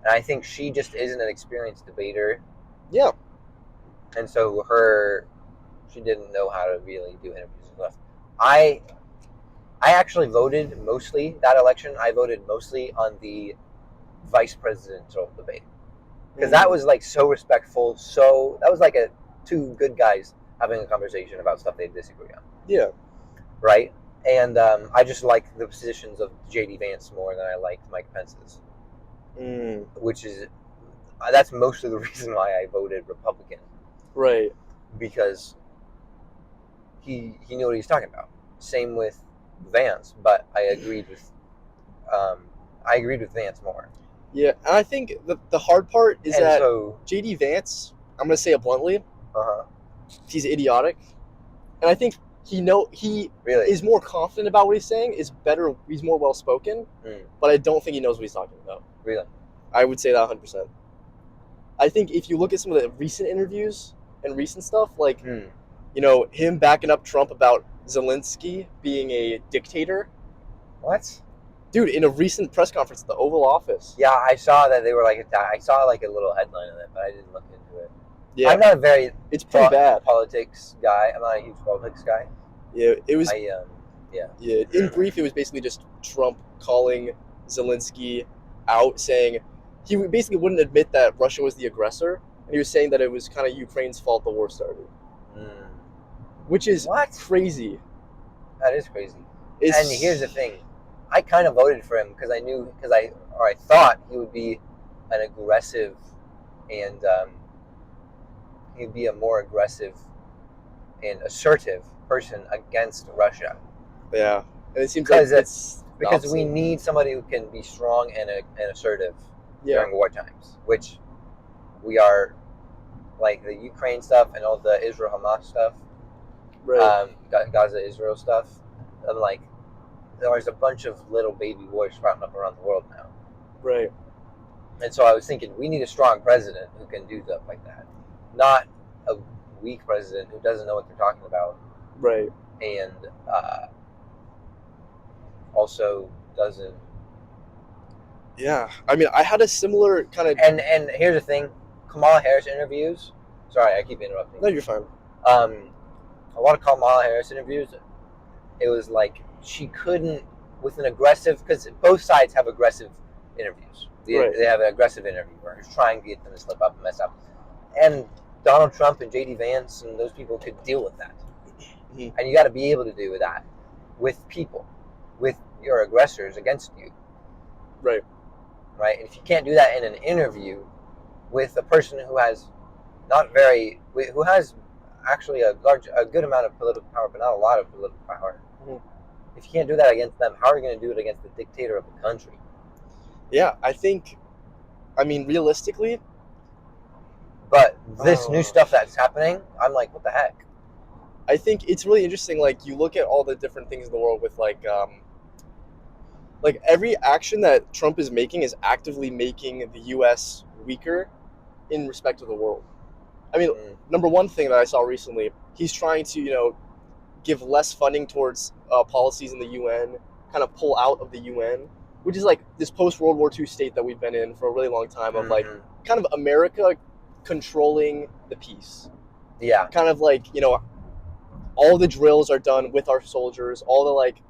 And I think she just isn't an experienced debater. Yeah. And so she didn't know how to really do interviews and stuff. I actually voted mostly, that election, I voted mostly on the vice presidential debate. Because that was so respectful, that was two good guys having a conversation about stuff they disagree on. Yeah. Right? And I just liked the positions of J.D. Vance more than I liked Mike Pence's. Which is, that's mostly the reason why I voted Republican. Right. Because he knew what he was talking about. Same with Vance, but I agreed with Vance more. Yeah, and I think the hard part is that J.D. Vance, I'm going to say it bluntly, he's idiotic. And I think he really is more confident about what he's saying, he's more well-spoken, but I don't think he knows what he's talking about. Really? I would say that 100%. I think if you look at some of the recent interviews and recent stuff, like, him backing up Trump about Zelensky being a dictator. What? Dude, in a recent press conference at the Oval Office. Yeah, I saw that they were like attacked. I saw like a little headline of it, but I didn't look into it. Yeah. I'm not a very it's pretty bad politics guy. I'm not a huge politics guy. Yeah, it was. Yeah. In brief, it was basically just Trump calling Zelensky out, saying he basically wouldn't admit that Russia was the aggressor, and he was saying that it was kind of Ukraine's fault the war started. Which is crazy. That is crazy. And here's the thing. I kind of voted for him because I thought he would be an aggressive and he'd be a more aggressive and assertive person against Russia. Yeah. And it seems like it's because we need somebody who can be strong and assertive during war times, which we are, like the Ukraine stuff and all the Israel-Hamas stuff, right. Gaza-Israel stuff. I'm like, there's a bunch of little baby wars sprouting up around the world now. Right. And so I was thinking, we need a strong president who can do stuff like that. Not a weak president who doesn't know what they're talking about. Right. And also doesn't... Yeah. I mean, I had a similar kind of... And here's the thing. Kamala Harris interviews... Sorry, I keep interrupting. No, you're fine. A lot of Kamala Harris interviews, it was like she couldn't, with an aggressive... Because both sides have aggressive interviews. They have an aggressive interviewer who's trying to get them to slip up and mess up. And Donald Trump and J.D. Vance and those people could deal with that. Mm-hmm. And you got to be able to do that with people, with your aggressors against you. Right. Right? And if you can't do that in an interview with a person who has who has actually a good amount of political power, but not a lot of political power. Mm-hmm. If you can't do that against them, how are you going to do it against the dictator of the country? Yeah, I mean, realistically. But this new stuff that's happening, I'm like, what the heck? I think it's really interesting. Like, you look at all the different things in the world with like every action that Trump is making is actively making the U.S. weaker in respect to the world. I mean, number one thing that I saw recently, he's trying to, give less funding towards policies in the UN, kind of pull out of the UN, which is like this post-World War II state that we've been in for a really long time of like kind of America controlling the peace. Yeah. Kind of like, all the drills are done with our soldiers, all the like,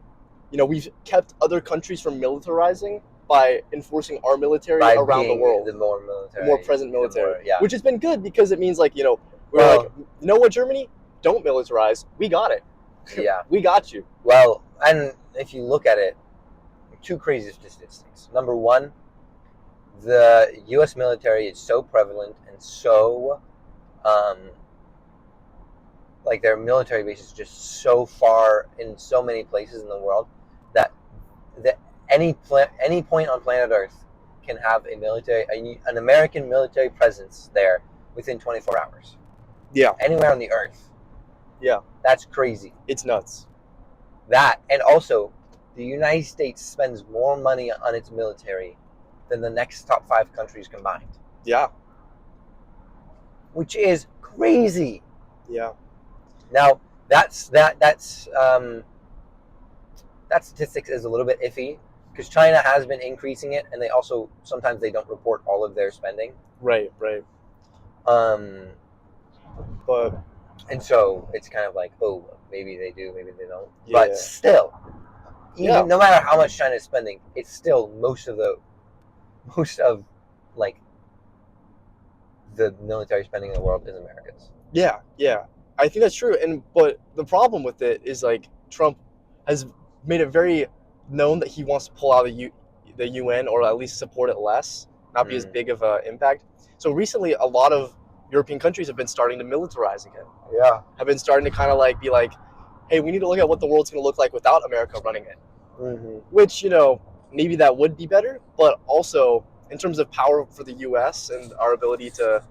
we've kept other countries from militarizing by enforcing our military around the world. The more present military. Yeah. Which has been good because it means like, we're like, you know what, Germany? Don't militarize. We got it. Yeah. We got you. Well, and if you look at it, two crazy statistics. Number one, the U.S. military is so prevalent and so, like their military base is just so far in so many places in the world that any point on planet Earth can have an American military presence there within 24 hours. Yeah. Anywhere on the Earth. Yeah. That's crazy. It's nuts. That, and also, the United States spends more money on its military than the next top 5 countries combined. Yeah. Which is crazy. Yeah. Now, that statistics is a little bit iffy because China has been increasing it, and they also sometimes they don't report all of their spending. Right. And so it's kind of like, oh, maybe they do, maybe they don't. Yeah. But still, no matter how much China is spending, it's still most of like the military spending in the world is America's. Yeah. I think that's true. But the problem with it is like Trump has made it very known that he wants to pull out the UN or at least support it less, not be as big of an impact. So recently, a lot of European countries have been starting to militarize again. Yeah. Have been starting to kind of like be like, hey, we need to look at what the world's going to look like without America running it. Mm-hmm. Which, maybe that would be better, but also in terms of power for the U.S. and our ability to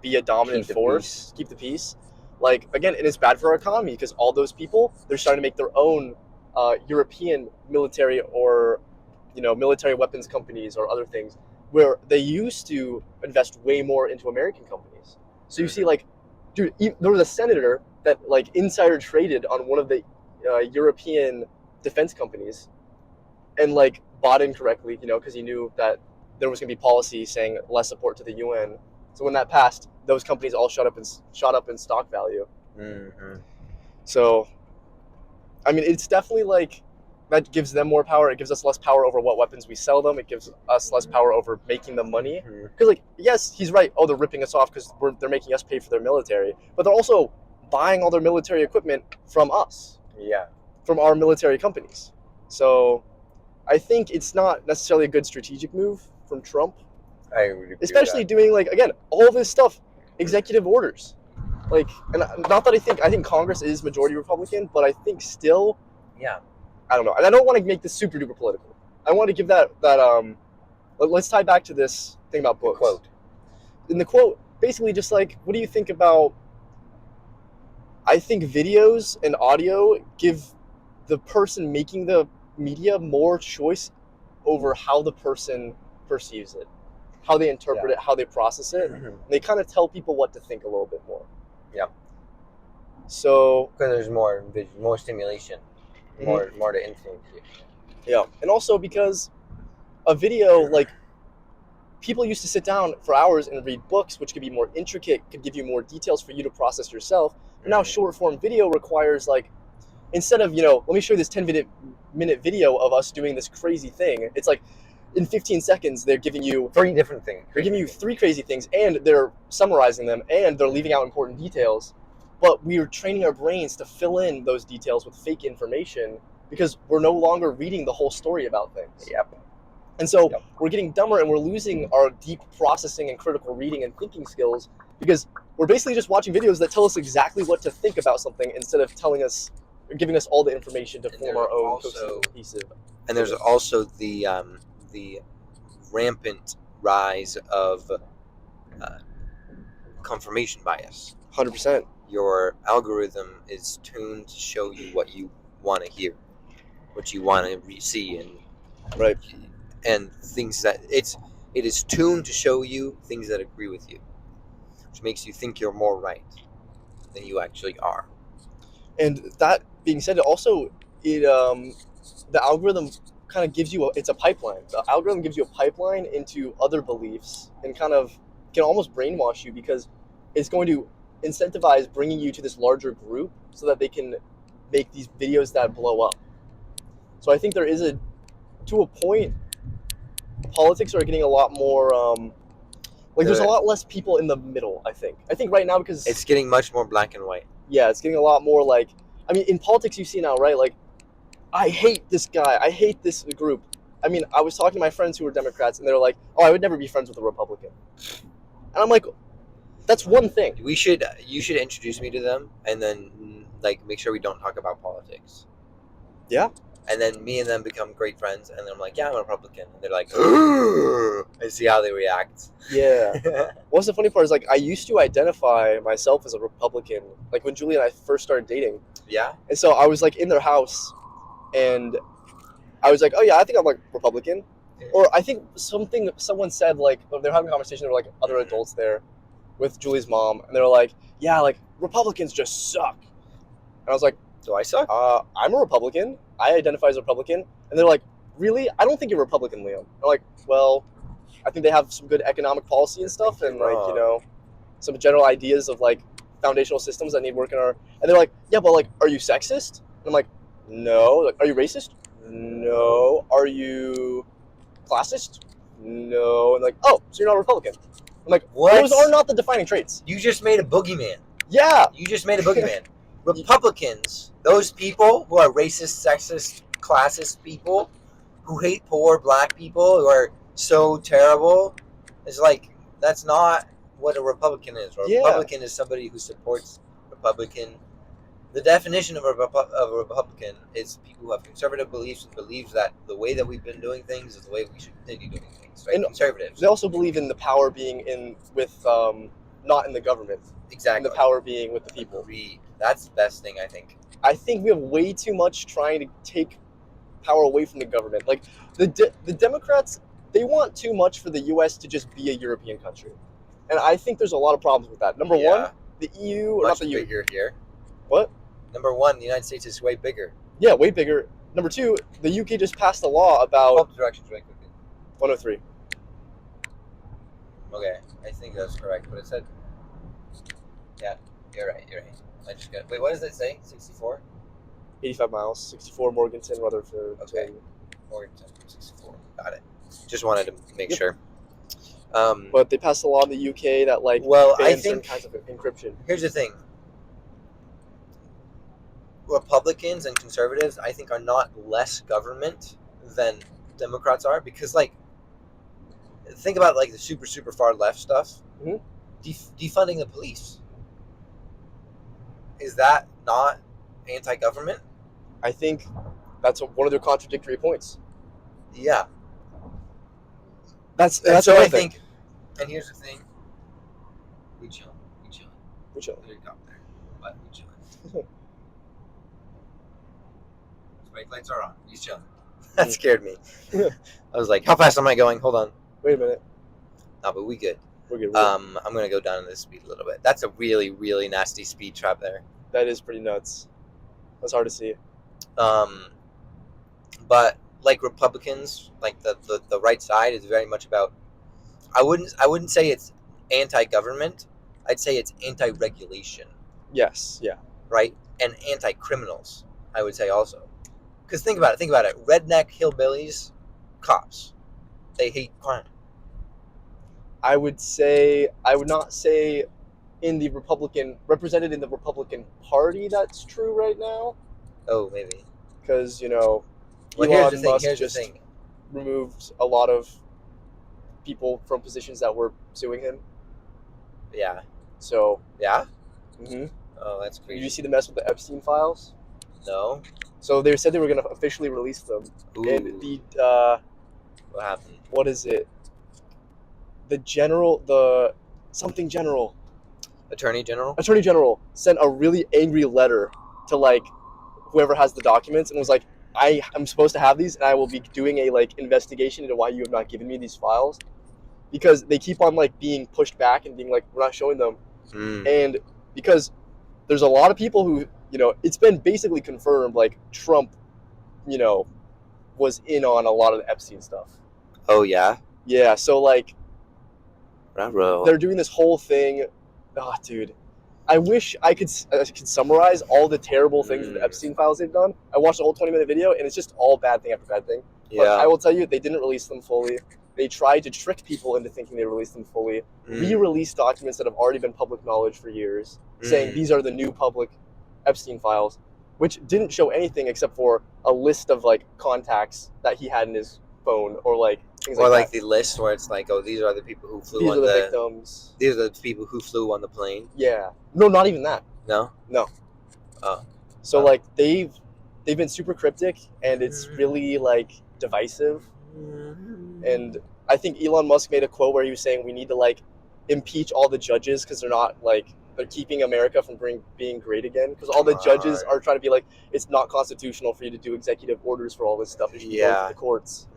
be a dominant force, keep the peace. Like, again, and it's bad for our economy because all those people, they're starting to make their own European military or, military weapons companies or other things where they used to invest way more into American companies. So you see, like, dude, there was a senator that like insider traded on one of the European defense companies, and like bought incorrectly, because he knew that there was going to be policy saying less support to the UN. So when that passed, those companies all shot up in stock value. Mm-hmm. So, I mean, it's definitely like that gives them more power. It gives us less power over what weapons we sell them. It gives us less power over making the money. Because, like, yes, he's right. Oh, they're ripping us off because they're making us pay for their military. But they're also buying all their military equipment from us. Yeah. From our military companies. So, I think it's not necessarily a good strategic move from Trump. I agree. Especially doing, like, again, all this stuff, executive orders. Like, and not that I think Congress is majority Republican, but I think still, yeah, I don't know. And I don't want to make this super duper political. I want to give that let's tie back to this thing about books. The quote. In the quote, basically just like, what do you think about, I think videos and audio give the person making the media more choice over how the person perceives it, how they interpret it, how they process it. Mm-hmm. They kind of tell people what to think a little bit more. Yeah. So because there's more stimulation, more to influence you. Yeah, and also because a video, like, people used to sit down for hours and read books, which could be more intricate, could give you more details for you to process yourself. But now short form video requires, like, instead of, let me show you this 10-minute video of us doing this crazy thing, it's like in 15 seconds they're giving you 3 different things. They're giving you 3 crazy things, and they're summarizing them, and they're leaving out important details. But we are training our brains to fill in those details with fake information because we're no longer reading the whole story about things. Yep. And so we're getting dumber, and we're losing our deep processing and critical reading and thinking skills because we're basically just watching videos that tell us exactly what to think about something instead of giving us all the information to form our own cohesive. And there's also the rampant rise of confirmation bias. 100%. Your algorithm is tuned to show you what you want to hear, what you want to see, and things that it is tuned to show you things that agree with you, which makes you think you're more right than you actually are. And that being said, the algorithm kind of gives you it's a pipeline. The algorithm gives you a pipeline into other beliefs and kind of can almost brainwash you because it's going to incentivize bringing you to this larger group so that they can make these videos that blow up. So I think there is to a point, politics are getting a lot more there's a lot less people in the middle. I think right now, because it's getting much more black and white. Yeah, it's getting a lot more like, I mean, in politics you see now, right? Like, I hate this guy, I hate this group. I mean, I was talking to my friends who were Democrats, and they were like, "Oh, I would never be friends with a Republican." And I'm like, that's one thing. You should introduce me to them, and then like make sure we don't talk about politics. Yeah. And then me and them become great friends, and then I'm like, yeah, I'm a Republican, and they're like, and see how they react. Yeah. What's the funny part is, like, I used to identify myself as a Republican, like when Julie and I first started dating. Yeah. And so I was like in their house, and I was like, oh yeah, I think I'm like Republican. Or I think someone said, like, they're having a conversation, there were like other adults there with Julie's mom, and they were like, yeah, like, Republicans just suck. And I was like, do I suck? I'm a Republican. I identify as a Republican. And they're like, really? I don't think you're a Republican, Liam. I'm like, well, I think they have some good economic policy and stuff, and like, some general ideas of like foundational systems that need work in our. And they're like, yeah, but like, are you sexist? And I'm like, no. Like, are you racist? No. Are you classist? No. And like, oh, so you're not a Republican? I'm like, what? Those are not the defining traits. You just made a boogeyman. Yeah. You just made a boogeyman. Republicans, those people who are racist, sexist, classist people who hate poor black people who are so terrible, it's like, that's not what a Republican is. A Republican is somebody who supports Republican. The definition of a Republican is people who have conservative beliefs and believes that the way that we've been doing things is the way we should continue doing things. Right? And conservatives. They also believe in the power being not in the government. Exactly. And the power being with the people. That's the best thing, I think. I think we have way too much trying to take power away from the government. Like, the Democrats they want too much for the U.S. to just be a European country, and I think there's a lot of problems with that. Number one, the EU or much not the EU. bigger here. What? Number one, the United States is way bigger. Yeah, way bigger. Number two, the UK just passed a law about Pulp directions right quickly. 103. Okay, I think that's correct, but it said. Yeah, you're right. I just got. Wait, what does it say? 64. 85 miles, 64 Morganton, Rutherford. Okay. Morganton, 64. Got it. Just wanted to make sure. But they passed a law in the UK that like bans certain kinds of encryption. Here's the thing. Republicans and conservatives, I think, are not less government than Democrats are, because like, think about like the super far left stuff. Mm-hmm. Defunding the police. Is that not anti-government? I think that's one of their contradictory points. Yeah. That's so what I think. And here's the thing. We chill. There you go. But we chill. Brake lights are on. He's chilling. That scared me. I was like, how fast am I going? Hold on. Wait a minute. No, but we good. We're good. I'm going to go down the speed a little bit. That's a really, really nasty speed trap there. That is pretty nuts. That's hard to see. But like Republicans, like the right side is very much about, I wouldn't say it's anti-government. I'd say it's anti-regulation. Yes, yeah. Right? And anti-criminals, I would say also. Because think about it. Redneck hillbillies, cops, they hate crime. I would not say represented in the Republican Party that's true right now. Oh, maybe. Because, well, Elon Musk just removed a lot of people from positions that were suing him. Yeah. So. Yeah? Mm-hmm. Oh, that's crazy. Did you see the mess with the Epstein files? No. So they said they were going to officially release them. Ooh. And what happened? What is it? Attorney General sent a really angry letter to like whoever has the documents and was like, I am supposed to have these and I will be doing a like investigation into why you have not given me these files, because they keep on like being pushed back and being like, we're not showing them. And because there's a lot of people who, it's been basically confirmed like Trump, was in on a lot of the Epstein stuff. Oh yeah? Yeah, so like Ruh-roh. They're doing this whole thing. Oh, dude. I wish I could summarize all the terrible things in the Epstein files they've done. I watched the whole 20-minute video, and it's just all bad thing after bad thing. Yeah. But I will tell you, they didn't release them fully. They tried to trick people into thinking they released them fully. Re-released documents that have already been public knowledge for years, saying these are the new public Epstein files, which didn't show anything except for a list of like contacts that he had in his phone, or like things like that. Or like the list where it's like, oh, these are the people who flew these on are the victims. These are the people who flew on the plane. Yeah. No, not even that. No? No. Oh. So like they've been super cryptic, and it's really like divisive. And I think Elon Musk made a quote where he was saying we need to like impeach all the judges because they're keeping America from being great again, because all the judges are trying to be like, it's not constitutional for you to do executive orders for all this stuff. You should go to the courts.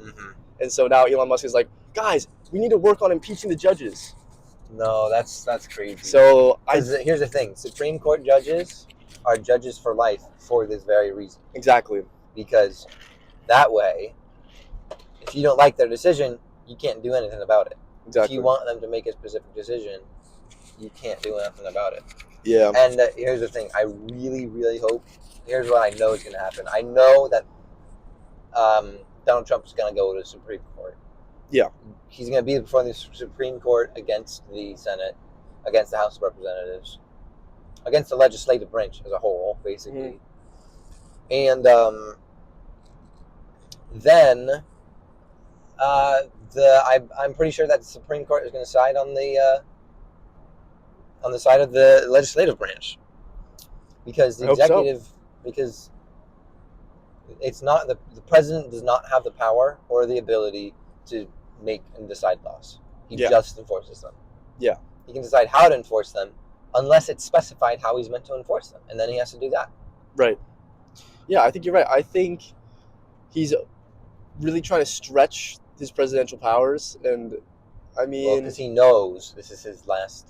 And so now Elon Musk is like, guys, we need to work on impeaching the judges. No, that's crazy. So here's the thing: Supreme Court judges are judges for life for this very reason. Exactly. Because that way, if you don't like their decision, you can't do anything about it. Exactly. If you want them to make a specific decision, you can't do nothing about it. Yeah. And here's the thing: I really, really hope. Here's what I know is going to happen. I know that Donald Trump is going to go to the Supreme Court. Yeah. He's going to be before the Supreme Court against the Senate, against the House of Representatives, against the legislative branch as a whole, basically. And then I'm pretty sure that the Supreme Court is going to side on the side of the legislative branch, because the executive, because it's not the president does not have the power or the ability to make and decide laws. He just enforces them. Yeah. He can decide how to enforce them unless it's specified how he's meant to enforce them, and then he has to do that. Right. Yeah, I think you're right. I think he's really trying to stretch his presidential powers, and I mean, because he knows this is his last.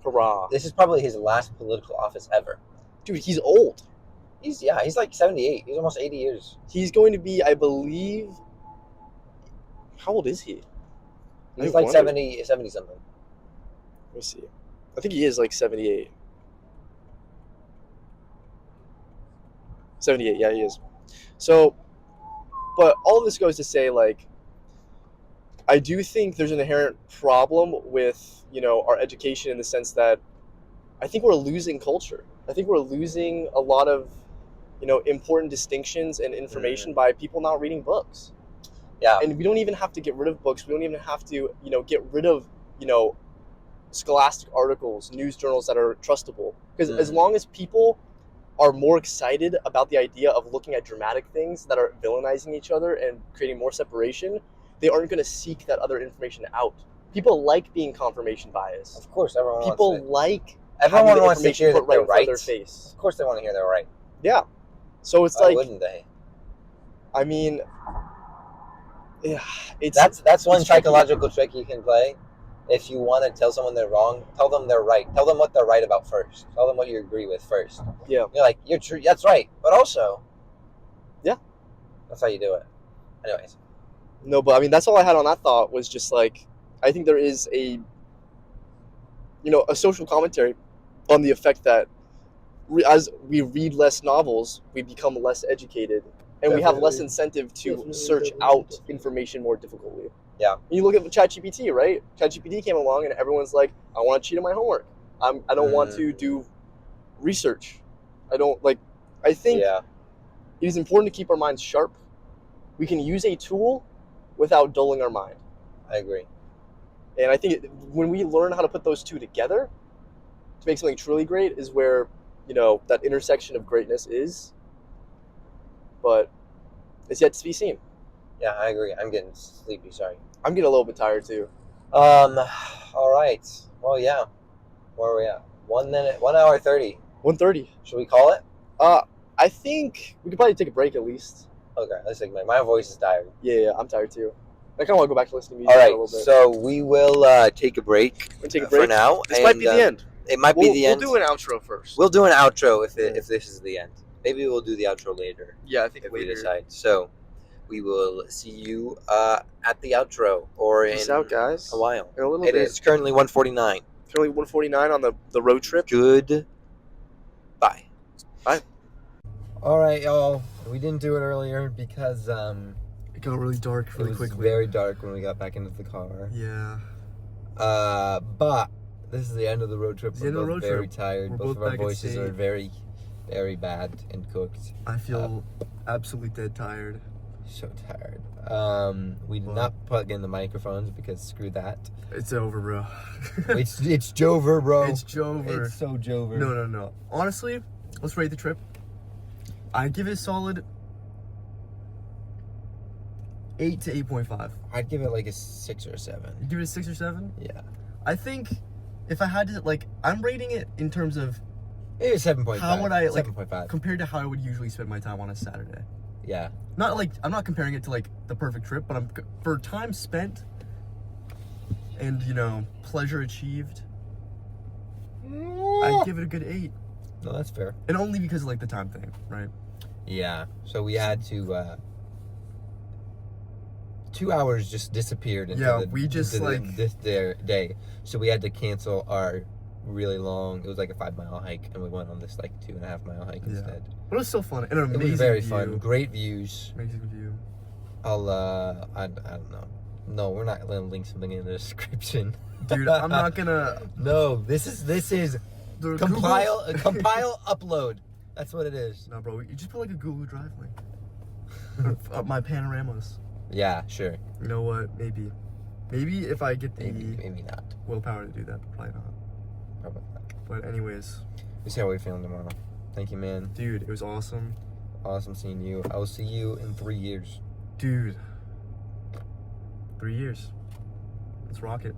Hurrah! This is probably his last political office ever. Dude, he's old. He's like 78. He's almost 80 years. He's going to be, I believe. How old is he? He's like 70 something. Let me see. I think he is like 78. 78, yeah, he is. So, but all of this goes to say, like, I do think there's an inherent problem with, our education in the sense that I think we're losing culture. I think we're losing a lot of, important distinctions and information by people not reading books. Yeah. And we don't even have to get rid of books. We don't even have to, get rid of, scholastic articles, news journals that are trustable. Because as long as people are more excited about the idea of looking at dramatic things that are villainizing each other and creating more separation, they aren't going to seek that other information out. People like being confirmation biased. Of course, everyone People like everyone wants to hear that they're right. Their face. Of course, they want to hear they're right. Yeah. So it's Why wouldn't they? I mean, yeah, that's one psychological trick you can play. If you want to tell someone they're wrong, tell them they're right. Tell them what they're right about first. Tell them what you agree with first. Yeah. You're like, you're true. That's right. But also, yeah, that's how you do it. Anyways. No, but I mean, that's all I had on that thought was just like, I think there is a social commentary on the effect that as we read less novels, we become less educated, and we have less incentive to search out information more difficultly. Yeah. You look at ChatGPT, right? ChatGPT came along, and everyone's like, "I want to cheat on my homework. I don't want to do research. I don't like." I think it is important to keep our minds sharp. We can use a tool without dulling our mind. I agree. And I think when we learn how to put those two together to make something truly great is where, that intersection of greatness is. But it's yet to be seen. Yeah, I agree. I'm getting sleepy, sorry. I'm getting a little bit tired too. All right. Well, yeah. Where are we at? 1 minute, 1 hour 30. 1:30. Should we call it? I think we could probably take a break at least. Okay, let's take a break. My voice is tired. Yeah, I'm tired too. I kind of want to go back to listening to music All right, a little bit. so we will take a break. We'll take a break for now. This might be the end. It might be the end. We'll do an outro first. We'll do an outro if this is the end. Maybe we'll do the outro later. Yeah, I think if later. we decide. So we will see you at the outro or Peace in out, guys. a while. In a little It bit. is currently 1:49. Currently 1:49 on the road trip. Good. Bye. Bye. All right, y'all. We didn't do it earlier because It got really dark really it was quickly. very dark when we got back into the car. Yeah. But this is the end of the road trip. It's the end of the road very trip. tired. We're Both of both our back at voices sea. are very, very bad and cooked. I feel absolutely dead tired. So tired. We did not plug in the microphones because screw that. It's over, bro. it's Jover, bro. It's Jover. It's so Jover. No. Honestly, let's rate the trip. I'd give it a solid 8 to 8.5. I'd give it like a 6 or a 7. You give it a 6 or 7? Yeah. I think if I had to, I'm rating it in terms of Maybe 7.5. how would I, 7.5. compared to how I would usually spend my time on a Saturday. Yeah. I'm not comparing it to, the perfect trip, but for time spent and, pleasure achieved, I'd give it a good 8. No, that's fair. And only because of, the time thing, right? Yeah. So we had to, 2 hours just disappeared into this day. So we had to cancel our really long, it was like a 5-mile hike, and we went on this 2.5-mile hike instead. But it was still fun. And an amazing It was very view. fun. Great views. Amazing view. I'll I don't know. No, we're not gonna link something in the description. Dude, I'm not gonna. No, this is compile, upload. That's what it is. No, bro, you just put a Google Drive link. My panoramas. Yeah, sure. You know what? Maybe if I get the maybe not. willpower to do that, but probably not. Probably not. But anyways, We'll see how we're feeling tomorrow. Thank you, man. dude, it was awesome. Awesome seeing you. I will see you in 3 years. Dude, 3 years. Let's rock it.